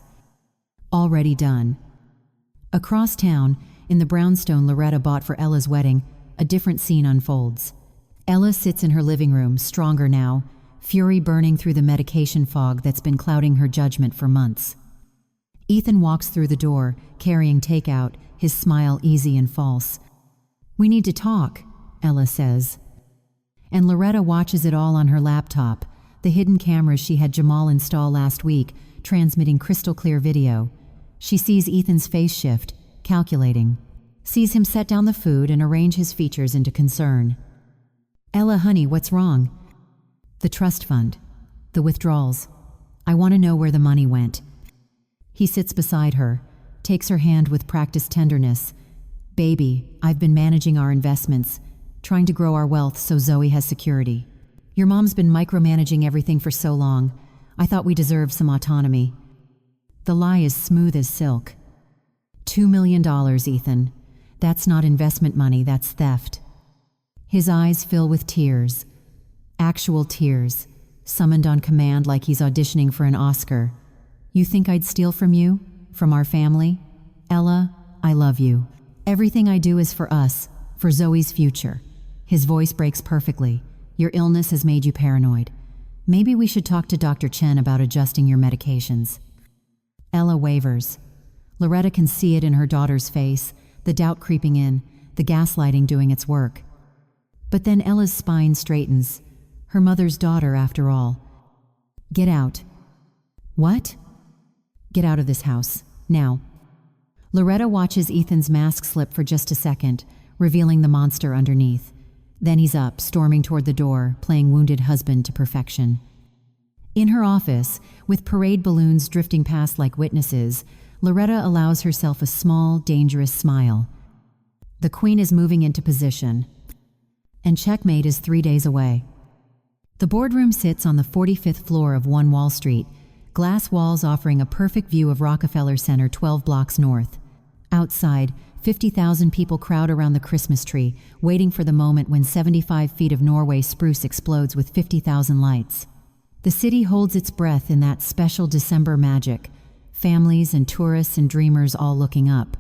Already done. Across town, in the brownstone Loretta bought for Ella's wedding, a different scene unfolds. Ella sits in her living room, stronger now, fury burning through the medication fog that's been clouding her judgment for months. Ethan walks through the door, carrying takeout, his smile easy and false. We need to talk, Ella says. And Loretta watches it all on her laptop, the hidden cameras she had Jamal install last week, transmitting crystal clear video. She sees Ethan's face shift, calculating. Sees him set down the food and arrange his features into concern. Ella, honey, what's wrong? The trust fund. The withdrawals. I want to know where the money went. He sits beside her, takes her hand with practiced tenderness. Baby, I've been managing our investments, trying to grow our wealth so Zoe has security. Your mom's been micromanaging everything for so long. I thought we deserved some autonomy. The lie is smooth as silk. $2 million, Ethan. That's not investment money, that's theft. His eyes fill with tears. Actual tears, summoned on command like he's auditioning for an Oscar. You think I'd steal from you? From our family? Ella, I love you. Everything I do is for us, for Zoe's future. His voice breaks perfectly. Your illness has made you paranoid. Maybe we should talk to Dr. Chen about adjusting your medications. Ella wavers. Loretta can see it in her daughter's face, the doubt creeping in, the gaslighting doing its work. But then Ella's spine straightens. Her mother's daughter, after all. Get out. What? Get out of this house, now. Loretta watches Ethan's mask slip for just a second, revealing the monster underneath. Then he's up, storming toward the door, playing wounded husband to perfection. In her office, with parade balloons drifting past like witnesses, Loretta allows herself a small, dangerous smile. The queen is moving into position, and checkmate is 3 days away. The boardroom sits on the 45th floor of 1 Wall Street, glass walls offering a perfect view of Rockefeller Center 12 blocks north. Outside, 50,000 people crowd around the Christmas tree, waiting for the moment when 75 feet of Norway spruce explodes with 50,000 lights. The city holds its breath in that special December magic, families and tourists and dreamers all looking up.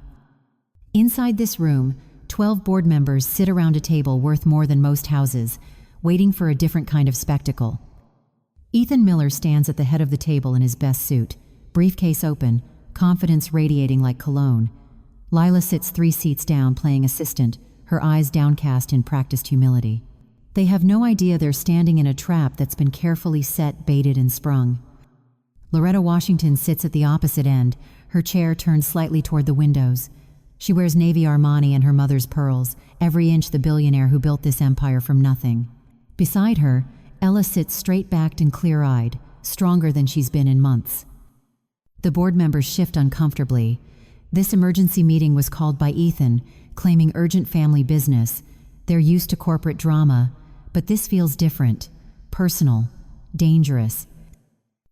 Inside this room, 12 board members sit around a table worth more than most houses, waiting for a different kind of spectacle. Ethan Miller stands at the head of the table in his best suit, briefcase open, confidence radiating like cologne. Lila sits 3 seats down playing assistant, her eyes downcast in practiced humility. They have no idea they're standing in a trap that's been carefully set, baited, and sprung. Loretta Washington sits at the opposite end, her chair turned slightly toward the windows. She wears navy Armani and her mother's pearls, every inch the billionaire who built this empire from nothing. Beside her, Ella sits straight-backed and clear-eyed, stronger than she's been in months. The board members shift uncomfortably. This emergency meeting was called by Ethan, claiming urgent family business. They're used to corporate drama, but this feels different, personal, dangerous.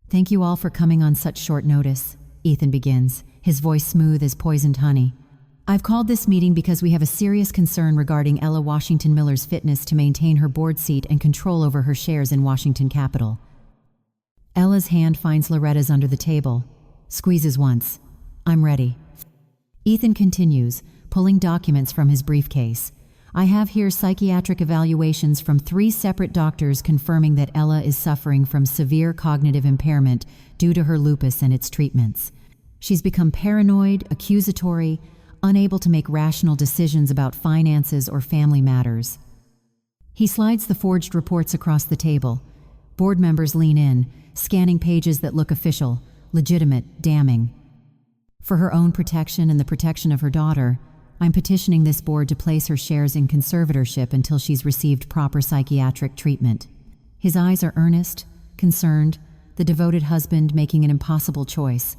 Thank you all for coming on such short notice, Ethan begins, his voice smooth as poisoned honey. I've called this meeting because we have a serious concern regarding Ella Washington Miller's fitness to maintain her board seat and control over her shares in Washington Capital. Ella's hand finds Loretta's under the table, squeezes once. I'm ready. Ethan continues, pulling documents from his briefcase. I have here psychiatric evaluations from 3 separate doctors confirming that Ella is suffering from severe cognitive impairment due to her lupus and its treatments. She's become paranoid, accusatory, unable to make rational decisions about finances or family matters. He slides the forged reports across the table. Board members lean in, scanning pages that look official, legitimate, damning. For her own protection and the protection of her daughter, I'm petitioning this board to place her shares in conservatorship until she's received proper psychiatric treatment. His eyes are earnest, concerned, the devoted husband making an impossible choice.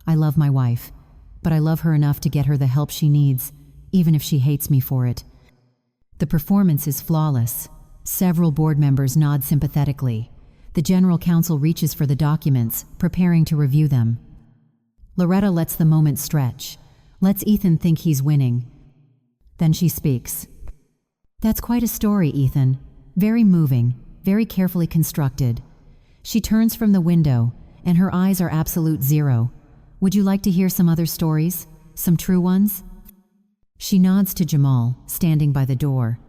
I love my wife, but I love her enough to get her the help she needs, even if she hates me for it. The performance is flawless. Several board members nod sympathetically. The general counsel reaches for the documents, preparing to review them. Loretta lets the moment stretch. Lets Ethan think he's winning. Then she speaks. That's quite a story, Ethan. Very moving, very carefully constructed. She turns from the window, and her eyes are absolute zero. Would you like to hear some other stories? Some true ones? She nods to Jamal, standing by the door.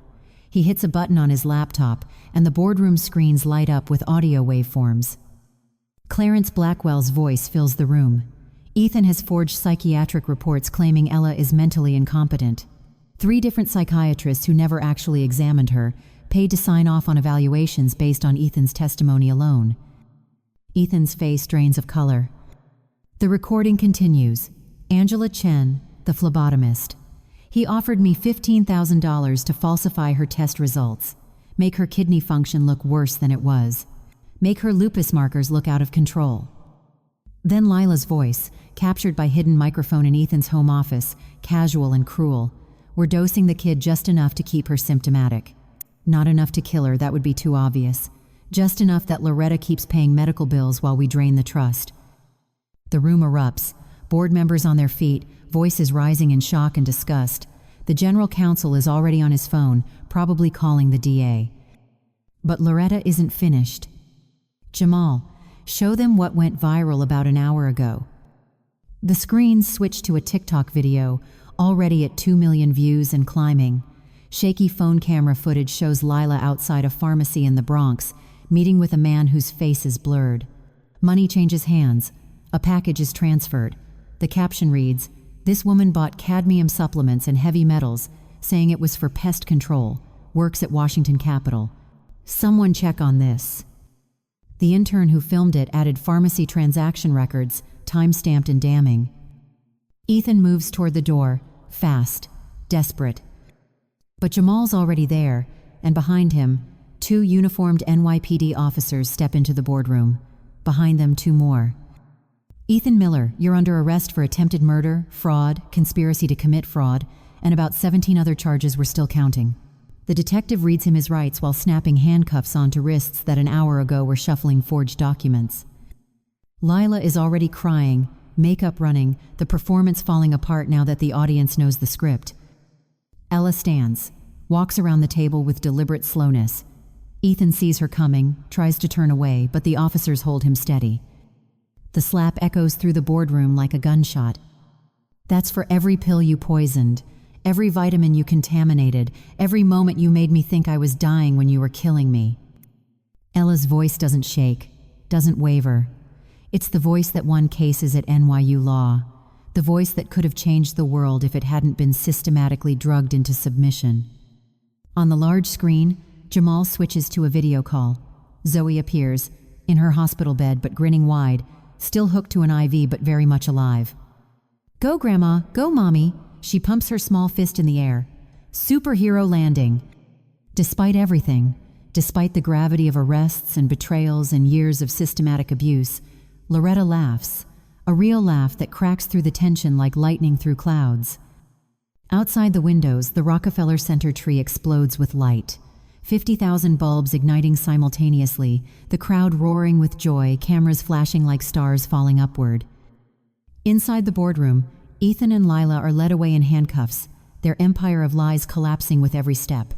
He hits a button on his laptop, and the boardroom screens light up with audio waveforms. Clarence Blackwell's voice fills the room. Ethan has forged psychiatric reports claiming Ella is mentally incompetent. 3 different psychiatrists who never actually examined her, paid to sign off on evaluations based on Ethan's testimony alone. Ethan's face drains of color. The recording continues. Angela Chen, the phlebotomist. He offered me $15,000 to falsify her test results, make her kidney function look worse than it was, make her lupus markers look out of control. Then Lila's voice, captured by hidden microphone in Ethan's home office, casual and cruel. We're dosing the kid just enough to keep her symptomatic. Not enough to kill her, that would be too obvious. Just enough that Loretta keeps paying medical bills while we drain the trust. The room erupts, board members on their feet, voices rising in shock and disgust. The general counsel is already on his phone, probably calling the DA. But Loretta isn't finished. Jamal, show them what went viral about an hour ago. The screens switch to a TikTok video, already at 2 million views and climbing. Shaky phone camera footage shows Lila outside a pharmacy in the Bronx, meeting with a man whose face is blurred. Money changes hands. A package is transferred. The caption reads, "This woman bought cadmium supplements and heavy metals, saying it was for pest control. works at Washington Capitol. Someone check on this. The intern who filmed it added pharmacy transaction records, time-stamped and damning. Ethan moves toward the door, fast, desperate. But Jamal's already there, and behind him, 2 uniformed NYPD officers step into the boardroom. Behind them, 2 more. Ethan Miller, you're under arrest for attempted murder, fraud, conspiracy to commit fraud, and about 17 other charges we're still counting. The detective reads him his rights while snapping handcuffs onto wrists that an hour ago were shuffling forged documents. Lila is already crying, makeup running, the performance falling apart now that the audience knows the script. Ella stands, walks around the table with deliberate slowness. Ethan sees her coming, tries to turn away, but the officers hold him steady. The slap echoes through the boardroom like a gunshot. That's for every pill you poisoned, every vitamin you contaminated, every moment you made me think I was dying when you were killing me. Ella's voice doesn't shake, doesn't waver. It's the voice that won cases at NYU Law, the voice that could have changed the world if it hadn't been systematically drugged into submission. On the large screen, Jamal switches to a video call. Zoe appears, in her hospital bed but grinning wide, still hooked to an IV but very much alive. Go, Grandma, go, Mommy. She pumps her small fist in the air. Superhero landing. Despite everything, despite the gravity of arrests and betrayals and years of systematic abuse, Loretta laughs, a real laugh that cracks through the tension like lightning through clouds. Outside the windows, the Rockefeller Center tree explodes with light. 50,000 bulbs igniting simultaneously, the crowd roaring with joy, cameras flashing like stars falling upward. Inside the boardroom, Ethan and Lila are led away in handcuffs, their empire of lies collapsing with every step.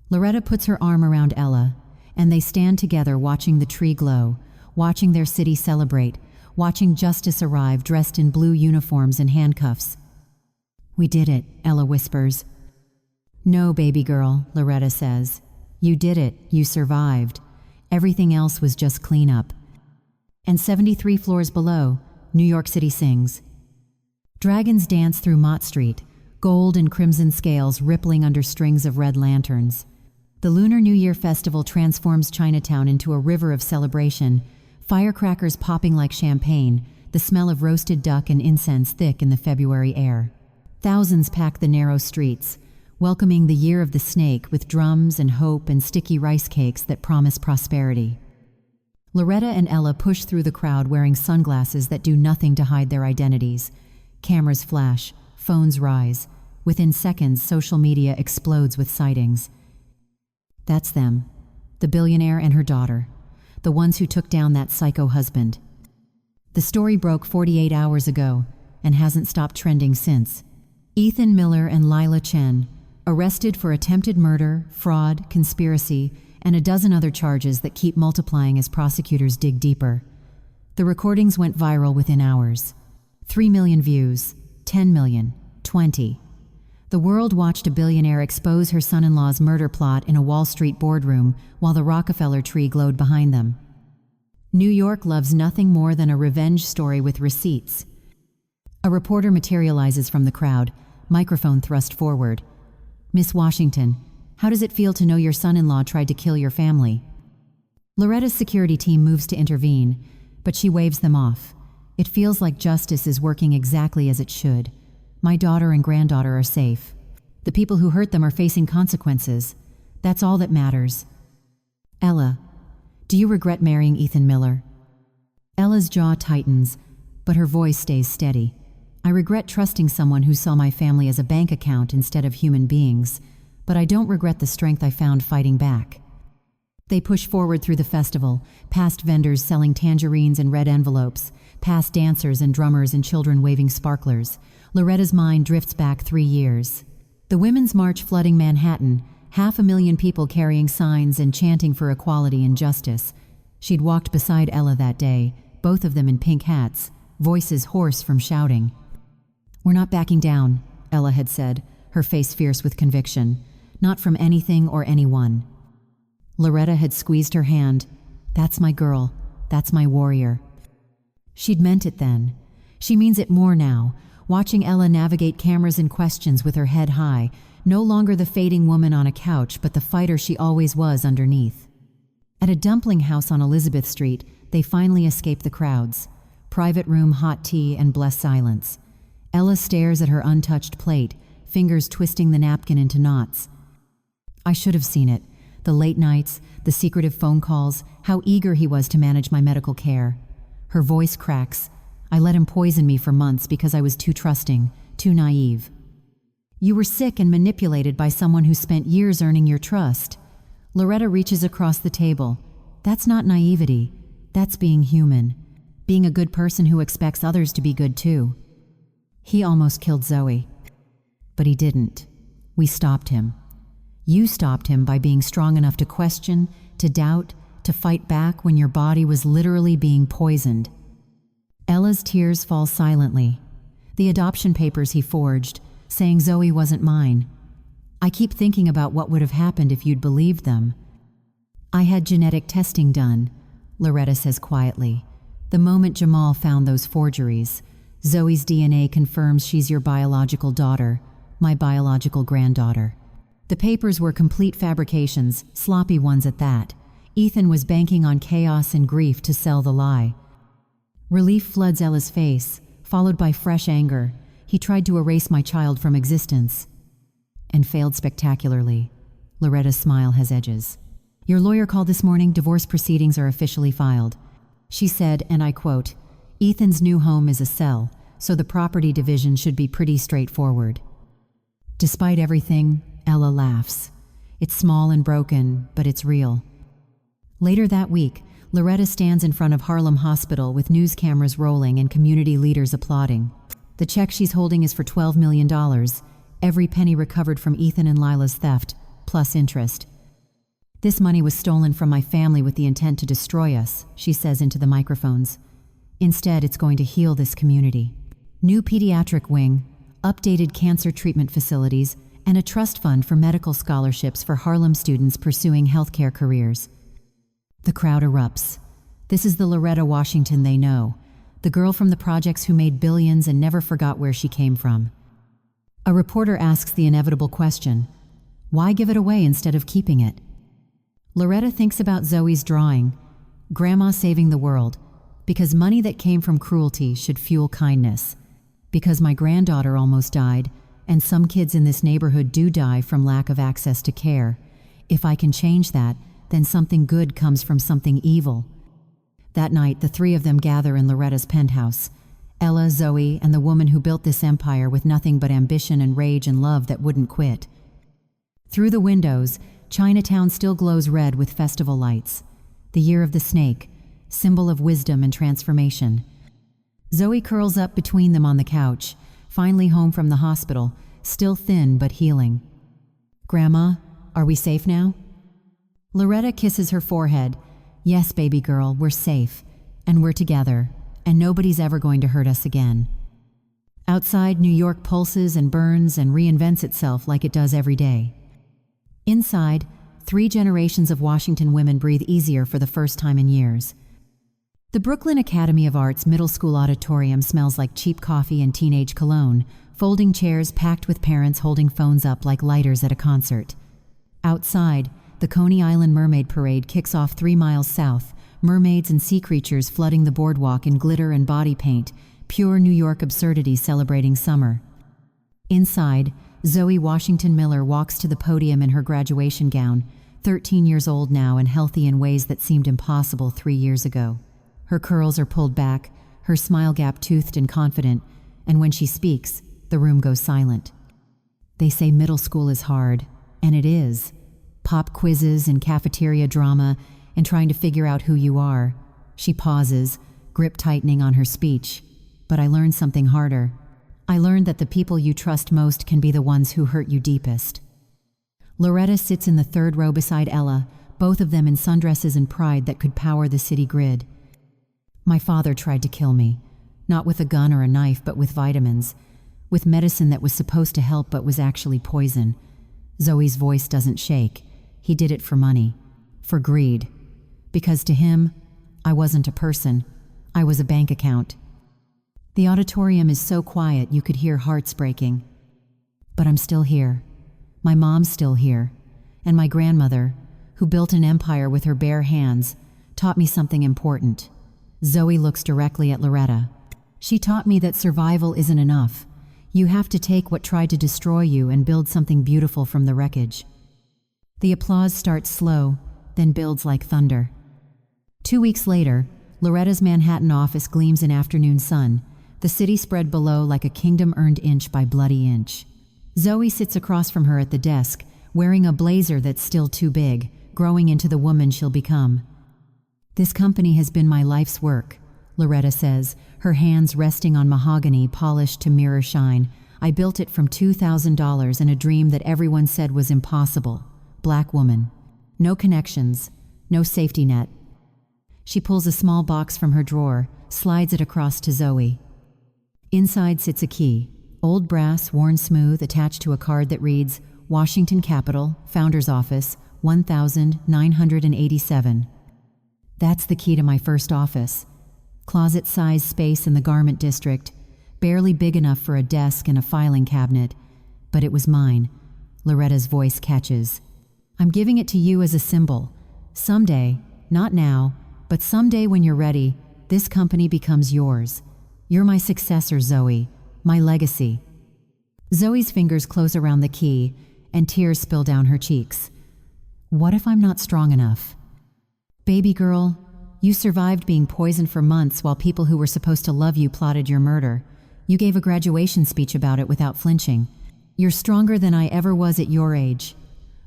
Loretta puts her arm around Ella, and they stand together watching the tree glow, watching their city celebrate, watching justice arrive dressed in blue uniforms and handcuffs. We did it, Ella whispers. No, baby girl, Loretta says. You did it, you survived. Everything else was just cleanup. And 73 floors below, New York City sings. Dragons dance through Mott Street, gold and crimson scales rippling under strings of red lanterns. The Lunar New Year festival transforms Chinatown into a river of celebration, firecrackers popping like champagne, the smell of roasted duck and incense thick in the February air. Thousands pack the narrow streets, welcoming the year of the snake with drums and hope and sticky rice cakes that promise prosperity. Loretta and Ella push through the crowd wearing sunglasses that do nothing to hide their identities. Cameras flash, phones rise. Within seconds, social media explodes with sightings. That's them, the billionaire and her daughter, the ones who took down that psycho husband. The story broke 48 hours ago and hasn't stopped trending since. Ethan Miller and Lila Chen, arrested for attempted murder, fraud, conspiracy, and a dozen other charges that keep multiplying as prosecutors dig deeper. The recordings went viral within hours. 3 million views, 10 million, 20. The world watched a billionaire expose her son-in-law's murder plot in a Wall Street boardroom while the Rockefeller tree glowed behind them. New York loves nothing more than a revenge story with receipts. A reporter materializes from the crowd, microphone thrust forward. Miss Washington, how does it feel to know your son-in-law tried to kill your family? Loretta's security team moves to intervene, but she waves them off. It feels like justice is working exactly as it should. My daughter and granddaughter are safe. The people who hurt them are facing consequences. That's all that matters. Ella, do you regret marrying Ethan Miller? Ella's jaw tightens, but her voice stays steady. I regret trusting someone who saw my family as a bank account instead of human beings, but I don't regret the strength I found fighting back. They push forward through the festival, past vendors selling tangerines and red envelopes, past dancers and drummers and children waving sparklers. Loretta's mind drifts back 3 years. The Women's March flooding Manhattan, 500,000 people carrying signs and chanting for equality and justice. She'd walked beside Ella that day, both of them in pink hats, voices hoarse from shouting. We're not backing down, Ella had said, her face fierce with conviction. Not from anything or anyone. Loretta had squeezed her hand. That's my girl. That's my warrior. She'd meant it then. She means it more now. watching Ella navigate cameras and questions with her head high, no longer the fading woman on a couch, but the fighter she always was underneath. At a dumpling house on Elizabeth Street, they finally escape the crowds. Private room, hot tea, and blessed silence. Ella stares at her untouched plate, fingers twisting the napkin into knots. I should have seen it. The late nights, the secretive phone calls, how eager he was to manage my medical care. Her voice cracks. I let him poison me for months because I was too trusting, too naive. You were sick and manipulated by someone who spent years earning your trust. Loretta reaches across the table. That's not naivety. That's being human. Being a good person who expects others to be good too. He almost killed Zoe. But he didn't. We stopped him. You stopped him by being strong enough to question, to doubt, to fight back when your body was literally being poisoned. Ella's tears fall silently. The adoption papers he forged, saying Zoe wasn't mine. I keep thinking about what would have happened if you'd believed them. I had genetic testing done, Loretta says quietly. The moment Jamal found those forgeries, Zoe's DNA confirms she's your biological daughter, my biological granddaughter. The papers were complete fabrications, sloppy ones at that. Ethan was banking on chaos and grief to sell the lie. Relief floods Ella's face, followed by fresh anger. He tried to erase my child from existence. And failed spectacularly. Loretta's smile has edges. Your lawyer called this morning. Divorce proceedings are officially filed. She said, and I quote, Ethan's new home is a cell, so the property division should be pretty straightforward. Despite everything, Ella laughs. It's small and broken, but it's real. Later that week, Loretta stands in front of Harlem Hospital with news cameras rolling and community leaders applauding. The check she's holding is for $12 million, every penny recovered from Ethan and Lila's theft, plus interest. This money was stolen from my family with the intent to destroy us, she says into the microphones. Instead, it's going to heal this community. New pediatric wing, updated cancer treatment facilities, and a trust fund for medical scholarships for Harlem students pursuing healthcare careers. The crowd erupts. This is the Loretta Washington they know, the girl from the projects who made billions and never forgot where she came from. A reporter asks the inevitable question, why give it away instead of keeping it? Loretta thinks about Zoe's drawing, Grandma saving the world, because money that came from cruelty should fuel kindness, because my granddaughter almost died, and some kids in this neighborhood do die from lack of access to care. If I can change that, then something good comes from something evil. That night, the three of them gather in Loretta's penthouse. Ella, Zoe, and the woman who built this empire with nothing but ambition and rage and love that wouldn't quit. Through the windows, Chinatown still glows red with festival lights. The year of the snake, symbol of wisdom and transformation. Zoe curls up between them on the couch, finally home from the hospital, still thin but healing. Grandma, are we safe now? Loretta kisses her forehead. Yes, baby girl, we're safe, and we're together, and nobody's ever going to hurt us again. Outside, New York pulses and burns and reinvents itself like it does every day. Inside, 3 generations of Washington women breathe easier for the first time in years. The Brooklyn Academy of Arts middle school auditorium smells like cheap coffee and teenage cologne, folding chairs packed with parents holding phones up like lighters at a concert. Outside, the Coney Island Mermaid Parade kicks off 3 miles south, mermaids and sea creatures flooding the boardwalk in glitter and body paint, pure New York absurdity celebrating summer. Inside, Zoe Washington Miller walks to the podium in her graduation gown, 13 years old now and healthy in ways that seemed impossible 3 years ago. Her curls are pulled back, her smile gap-toothed and confident, and when she speaks, the room goes silent. They say middle school is hard, and it is. Pop quizzes and cafeteria drama and trying to figure out who you are. She pauses, grip tightening on her speech. But I learned something harder. I learned that the people you trust most can be the ones who hurt you deepest. Loretta sits in the 3rd row beside Ella, both of them in sundresses and pride that could power the city grid. My father tried to kill me, not with a gun or a knife, but with vitamins, with medicine that was supposed to help but was actually poison. Zoe's voice doesn't shake. He did it for money, for greed. Because to him, I wasn't a person. I was a bank account. The auditorium is so quiet you could hear hearts breaking. But I'm still here. My mom's still here. And my grandmother, who built an empire with her bare hands, taught me something important. Zoe looks directly at Loretta. She taught me that survival isn't enough. You have to take what tried to destroy you and build something beautiful from the wreckage. The applause starts slow, then builds like thunder. 2 weeks later, Loretta's Manhattan office gleams in afternoon sun, the city spread below like a kingdom earned inch by bloody inch. Zoe sits across from her at the desk, wearing a blazer that's still too big, growing into the woman she'll become. "This company has been my life's work," Loretta says, her hands resting on mahogany polished to mirror shine. "I built it from $2,000 and a dream that everyone said was impossible. Black woman. No connections, no safety net." She pulls a small box from her drawer, slides it across to Zoe. Inside sits a key, old brass, worn smooth, attached to a card that reads, "Washington Capitol, Founder's Office, 1987. That's the key to my first office. Closet-sized space in the garment district, barely big enough for a desk and a filing cabinet. But it was mine. Loretta's voice catches. "I'm giving it to you as a symbol. Someday, not now, but someday when you're ready, this company becomes yours. You're my successor, Zoe, my legacy." Zoe's fingers close around the key, and tears spill down her cheeks. "What if I'm not strong enough? Baby girl, you survived being poisoned for months while people who were supposed to love you plotted your murder. You gave a graduation speech about it without flinching. You're stronger than I ever was at your age."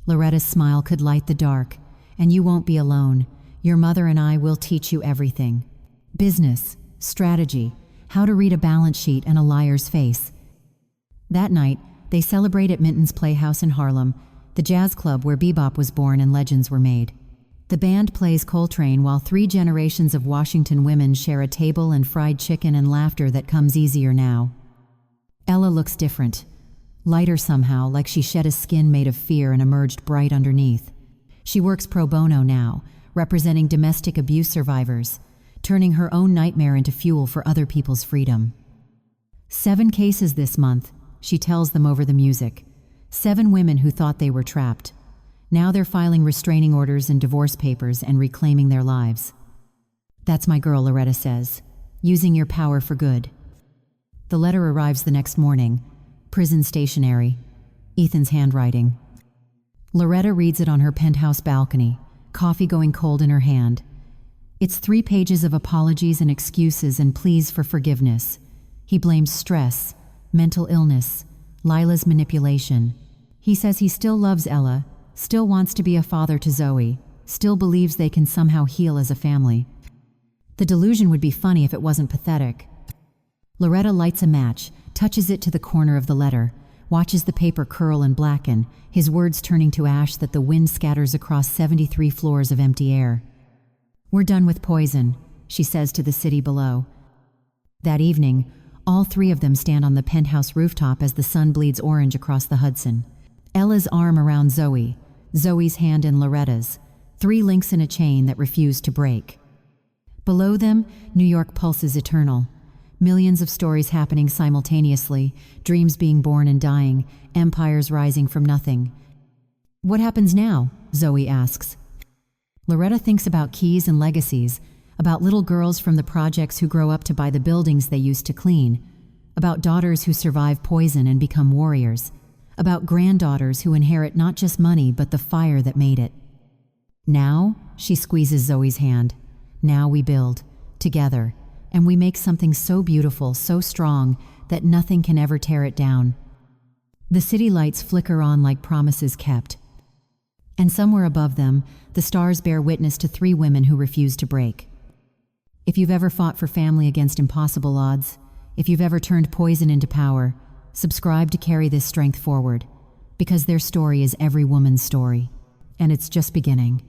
Loretta's smile could light the dark. "And you won't be alone. Your mother and I will teach you everything. Business, strategy, how to read a balance sheet and a liar's face." That night, they celebrate at Minton's Playhouse in Harlem, the jazz club where bebop was born and legends were made. The band plays Coltrane while 3 generations of Washington women share a table and fried chicken and laughter that comes easier now. Ella looks different, lighter somehow, like she shed a skin made of fear and emerged bright underneath. She works pro bono now, representing domestic abuse survivors, turning her own nightmare into fuel for other people's freedom. 7 cases this month, she tells them over the music. 7 women who thought they were trapped. Now they're filing restraining orders and divorce papers and reclaiming their lives. "That's my girl," Loretta says, "using your power for good." The letter arrives the next morning. Prison stationery. Ethan's handwriting. Loretta reads it on her penthouse balcony, coffee going cold in her hand. It's 3 pages of apologies and excuses and pleas for forgiveness. He blames stress, mental illness, Lila's manipulation. He says he still loves Ella, still wants to be a father to Zoe, still believes they can somehow heal as a family. The delusion would be funny if it wasn't pathetic. Loretta lights a match, touches it to the corner of the letter, watches the paper curl and blacken, his words turning to ash that the wind scatters across 73 floors of empty air. "We're done with poison," she says to the city below. That evening, all 3 of them stand on the penthouse rooftop as the sun bleeds orange across the Hudson. Ella's arm around Zoe, Zoe's hand in Loretta's, 3 links in a chain that refuse to break. Below them, New York pulses eternal. Millions of stories happening simultaneously, dreams being born and dying, empires rising from nothing. "What happens now?" Zoe asks. Loretta thinks about keys and legacies, about little girls from the projects who grow up to buy the buildings they used to clean, about daughters who survive poison and become warriors, about granddaughters who inherit not just money but the fire that made it. "Now," she squeezes Zoe's hand, "now we build, together, and we make something so beautiful, so strong, that nothing can ever tear it down." The city lights flicker on like promises kept. And somewhere above them, the stars bear witness to 3 women who refuse to break. If you've ever fought for family against impossible odds, if you've ever turned poison into power, subscribe to carry this strength forward, because their story is every woman's story, and it's just beginning.